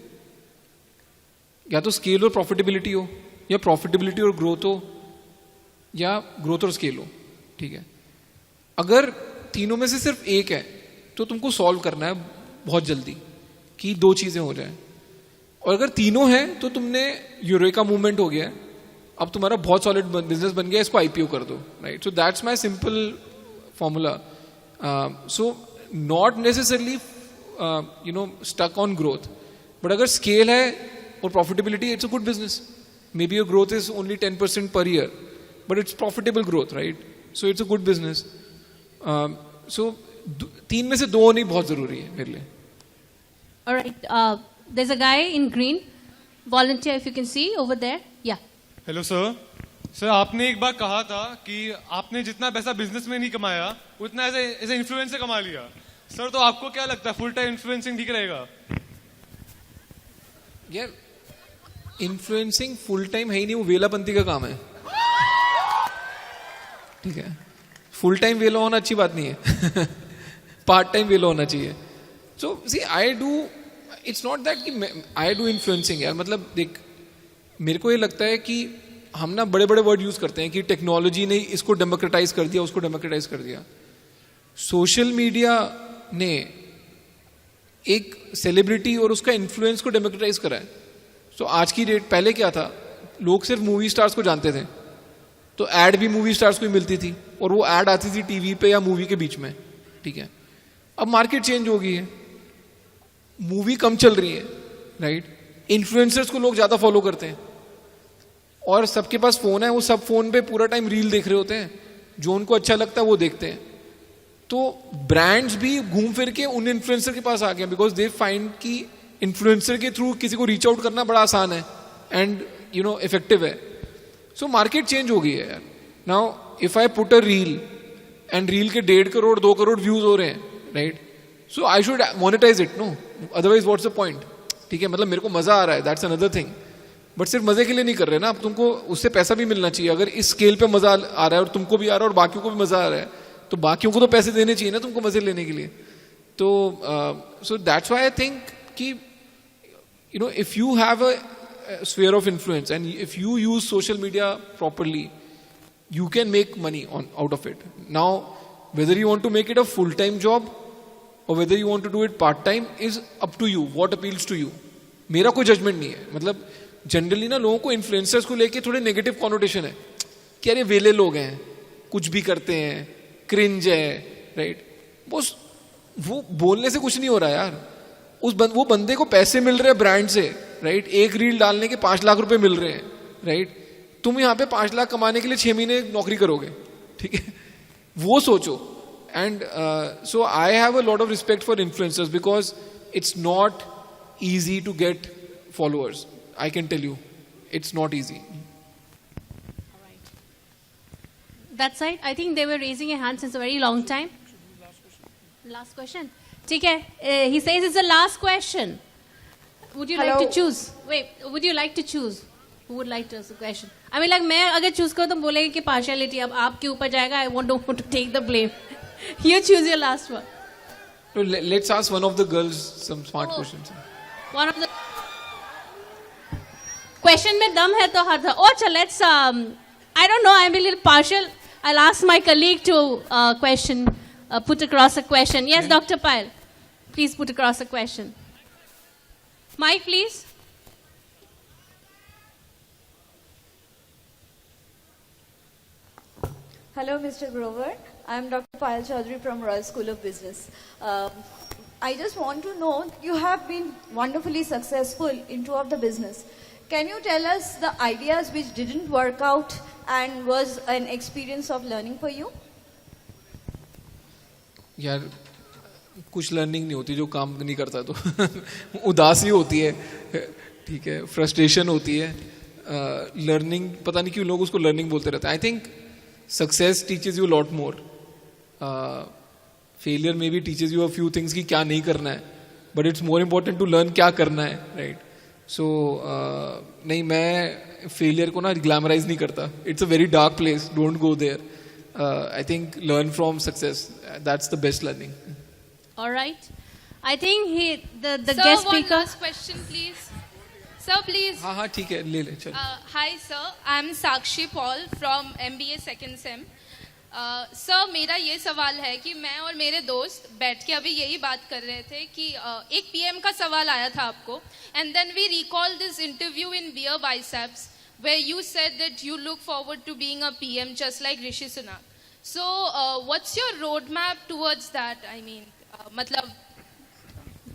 या तो स्केल और प्रॉफिटेबिलिटी हो, या प्रॉफिटेबिलिटी और ग्रोथ हो, या ग्रोथ और स्केल हो, ठीक है. अगर तीनों में से सिर्फ एक है तो तुमको सॉल्व करना है बहुत जल्दी कि 2 चीजें हो जाए. और अगर तीनों हैं तो तुमने यूरेका मूवमेंट हो गया है, अब तुम्हारा बहुत सॉलिड बिजनेस बन गया, इसको आईपीओ कर दो, right. So that's my simple formula. So not necessarily you know stuck on growth, but अगर स्केल है और profitability, it's a good business. May be your growth is only 10% per year, but it's profitable growth, right? So it's a good business. So 3 में से 2 नहीं बहुत जरूरी है मेरे लिए. All right. There's a guy in green. Volunteer, if you can see over there. Yeah. Hello sir. Sir आपने एक बार कहा था कि आपने जितना पैसा बिजनेस में नहीं कमाया उतना एज इन्फ्लुएंसर कमा लिया. सर तो आपको क्या लगता है फुल टाइम इन्फ्लुएंसिंग ठीक रहेगा? यार इन्फ्लुएंसिंग फुल टाइम है ही नहीं, वो वेलापंती का काम है, ठीक है. फुल टाइम वेला होना अच्छी बात नहीं है, पार्ट टाइम वेला होना चाहिए. So see I do, it's not that कि आई डू इन्फ्लुएंसिंग. यार मतलब देख, मेरे को ये लगता है कि हम ना बड़े बड़े वर्ड यूज करते हैं कि टेक्नोलॉजी ने इसको डेमोक्रेटाइज कर दिया, उसको डेमोक्रेटाइज कर दिया. सोशल मीडिया ने एक सेलिब्रिटी और उसका इन्फ्लुएंस को डेमोक्रेटाइज करा है. सो आज की डेट, पहले क्या था, लोग सिर्फ मूवी स्टार्स को जानते थे, तो एड भी मूवी स्टार्स को ही मिलती थी, और वो एड आती थी टीवी पे या मूवी के बीच में, ठीक है. अब मार्केट चेंज हो गई है, मूवी कम चल रही है, राइट. इन्फ्लुएंसर्स को लोग ज्यादा फॉलो करते हैं, और सबके पास फोन है, वो सब फोन पे पूरा टाइम रील देख रहे होते हैं, जो उनको अच्छा लगता है वो देखते हैं. तो ब्रांड्स भी घूम फिर के उन इन्फ्लुएंसर के पास आ गए, बिकॉज दे फाइंड कि इन्फ्लुएंसर के थ्रू किसी को रीच आउट करना बड़ा आसान है एंड यू नो इफेक्टिव है. सो मार्केट चेंज हो गई है यार. Now if I put a reel and reel के 1.5 करोड़ 2 करोड़ व्यूज हो रहे हैं, right, so I should monetise it. No, otherwise what's the point. ठीक है, मतलब मेरे को मजा आ रहा है, दैट्स अनदर थिंग, बट सिर्फ मजे के लिए नहीं कर रहे ना. अब तुमको उससे पैसा भी मिलना चाहिए. अगर इस स्केल पे मजा आ रहा है और तुमको भी आ रहा है और बाकियों को भी मजा आ रहा है, तो बाकियों को तो पैसे देने चाहिए ना तुमको मजे लेने के लिए. तो so that's why I think कि you know if you have a sphere of influence and if you use social media properly, you can make money out of it. Now, whether you want to make it a full-time job or whether you want to do it part-time is up to you. What appeals to you? मेरा कोई जजमेंट नहीं है. मतलब जनरली ना लोगों को इन्फ्लुएंसर्स को लेके थोड़े नेगेटिव कॉनोटेशन है कि अरे वेले लोग हैं, कुछ भी करते हैं, क्रिंज है, राइट. वो बोलने से कुछ नहीं हो रहा यार. वो बंदे को पैसे मिल रहे हैं ब्रांड से, राइट. एक रील डालने के 5 लाख रुपए मिल रहे हैं, राइट. तुम यहाँ पे 5 लाख कमाने के लिए 6 महीने नौकरी करोगे, ठीक है. वो सोचो. And so I have a lot of respect for influencers because it's not easy to get followers. I can tell you it's not easy. That's right. I think they were raising a hand since a very long time. Last question. ठीक है. He says it's the last question. Would you like to choose? Wait. Would you like to choose? Who would like to ask the question? I mean, like मैं अगर choose करूँ तो बोलेंगे कि partiality अब आपके ऊपर जाएगा. I don't want to take the blame. You choose your last one. So let's ask one of the girls some smart questions. One of the question में दम है तो हर. Oh, अच्छा, let's. I don't know. I'm a little partial. I'll ask my colleague to question, put across a question. Yes, Dr. Payal, please put across a question. Mike, please. Hello, Mr. Grover. I'm Dr. Payal Chaudhary from Royal School of Business. I just want to know, you have been wonderfully successful in 2 of the business. Can you tell us the ideas which didn't work out and was an experience of learning for you? यार कुछ लर्निंग नहीं होती जो काम नहीं करता. तो उदासी होती है, ठीक है, फ्रस्ट्रेशन होती है. लर्निंग पता नहीं क्यों लोग उसको लर्निंग बोलते रहते हैं. I think success teaches you lot more. Failure में भी teaches you a few things कि क्या नहीं करना है, but it's more important to learn क्या करना है, राइट. सो नहीं, मैं फेलियर को ना ग्लैमराइज नहीं करता. It's a very dark place. Don't go there. I think learn from success. That's the best learning. Alright. I think the Sir, guest one speaker. last question, please. Sir, please. हाँ हाँ ठीक है, ले चल. Hi, sir. I'm Sakshi Paul from MBA second sem. Sir मेरा ये सवाल है कि मैं और मेरे दोस्त बैठ के अभी यही बात कर रहे थे कि एक पीएम का सवाल आया था आपको, and then we recall this interview in beer biceps where you said that you look forward to being a PM just like Rishi Sunak. So what's your roadmap towards that? I mean, मतलब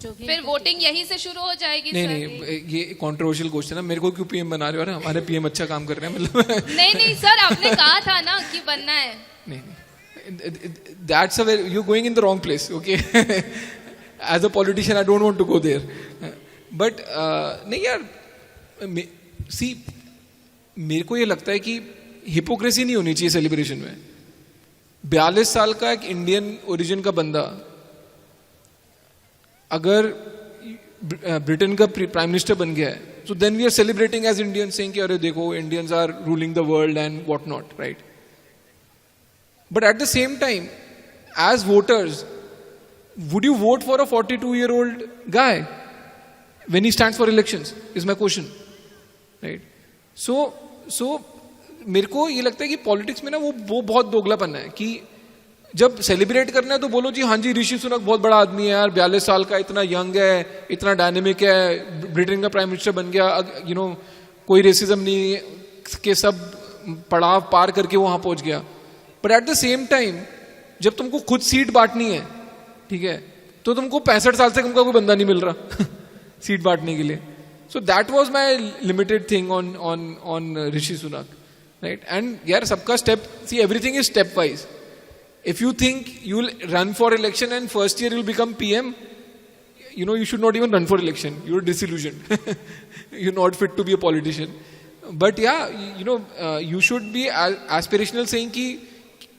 फिर वोटिंग यही से शुरू हो जाएगी? नहीं, ये कंट्रोवर्शियल क्वेश्चन है. मेरे को क्यों पीएम बना रहे हो? हमारे पीएम अच्छा काम कर रहे हैं मतलब. नहीं सर, आपने कहा था ना कि बनना है. नहीं, that's a very, you're going in the wrong place, okay. As a politician I don't want to go there, but नहीं यार, see, मेरे को ये लगता है कि हिपोक्रेसी नहीं होनी चाहिए सेलिब्रेशन में. 42 साल का एक इंडियन ओरिजिन का बंदा अगर ब्रिटेन का प्राइम मिनिस्टर बन गया है, so then we are celebrating as Indians, saying कि अरे देखो Indians are ruling the world and what not, right? But at the same time, as voters, would you vote for a 42-year-old guy when he stands for elections? Is my question, right? So मेरे को ये लगता है कि पॉलिटिक्स में ना वो बहुत दोगलापन है कि जब सेलिब्रेट करना है तो बोलो जी हाँ जी ऋषि सुनक बहुत बड़ा आदमी है यार, 42 साल का, इतना यंग है, इतना डायनेमिक है, ब्रिटेन का प्राइम मिनिस्टर बन गया, यू नो कोई रेसिज्म नहीं के सब पड़ाव पार करके वहां पहुंच गया. But at the same time जब तुमको खुद सीट बांटनी है, ठीक है, तो तुमको 65 साल से कम का कोई बंदा नहीं मिल रहा सीट बांटने के लिए. So that was my limited thing on Rishi Sunak, right? And yeah, sabka step. See, everything is stepwise. If you think you'll run for election and first year you'll become PM, you should not even run for election. You're disillusioned. You're not fit to be a politician. But yeah, you should be aspirational, saying ki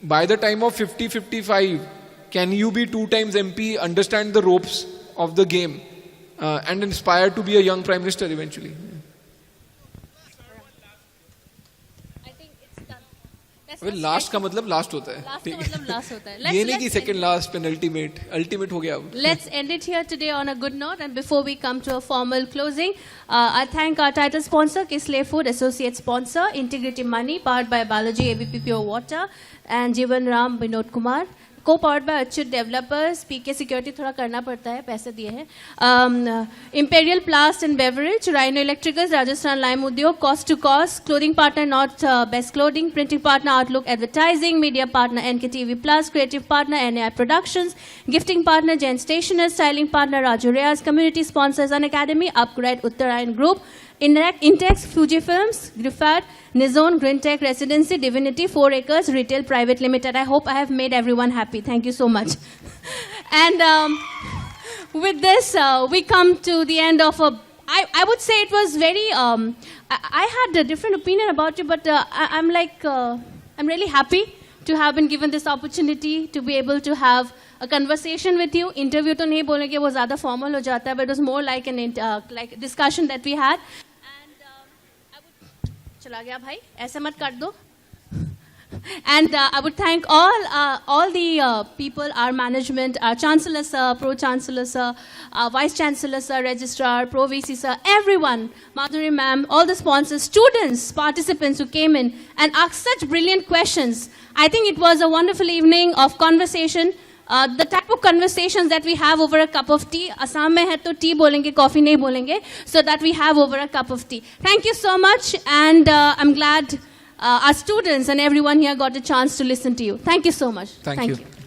by the time of 50, 55, can you be 2 times MP, understand the ropes of the game, and inspire to be a young Prime Minister eventually. well, last का मतलब last होता है. Last का मतलब last होता है. ये नहीं कि second last penultimate, ultimate हो गया अब. Let's end it here today on a good note. And before we come to a formal closing, I thank our title sponsor, Kisle Food, associate sponsor, Integrity Money, powered by Balaji AVP Pure Water, and Jeevan Ram Vinod Kumar. Co-powered by Achut Developers, PK Security थोड़ा करना पड़ता है, पैसे दिए हैं. Imperial Plast and Beverage, Rhino Electricals, Rajasthan Lime Udyog, Cost to Cost, clothing partner Not Best Clothing, printing partner Outlook Advertising, media partner NKTV Plus, creative partner NAI Productions, gifting partner Jain Stationers, styling partner Raju Reyes, community sponsors An Academy, Upgrade Uttarayan Group, Intex, Fujifilms, Griffard, Nizon, Grintech Residency, Divinity, 4 Acres, Retail Private Limited. I hope I have made everyone happy. Thank you so much. And with this, we come to the end of I would say it was very, I had a different opinion about you, but I'm really happy to have been given this opportunity to be able to have a conversation with you. Interview to nahi bolenge wo zyada formal ho jata hai, but it was more like like discussion that we had. चला गया भाई, ऐसे मत काट दो. And I would thank all the people, our management, our Chancellor Sir, Pro Chancellor Sir, our Vice Chancellor Sir, Registrar, Pro VC Sir, everyone, Madhuri Ma'am, all the sponsors, students, participants who came in and asked such brilliant questions. I think it was a wonderful evening of conversation. The type of conversations that we have over a cup of tea. Assam mein hai to tea bolenge, coffee nahi bolenge. So that we have over a cup of tea. Thank you so much, and I'm glad our students and everyone here got a chance to listen to you. Thank you so much. Thank you.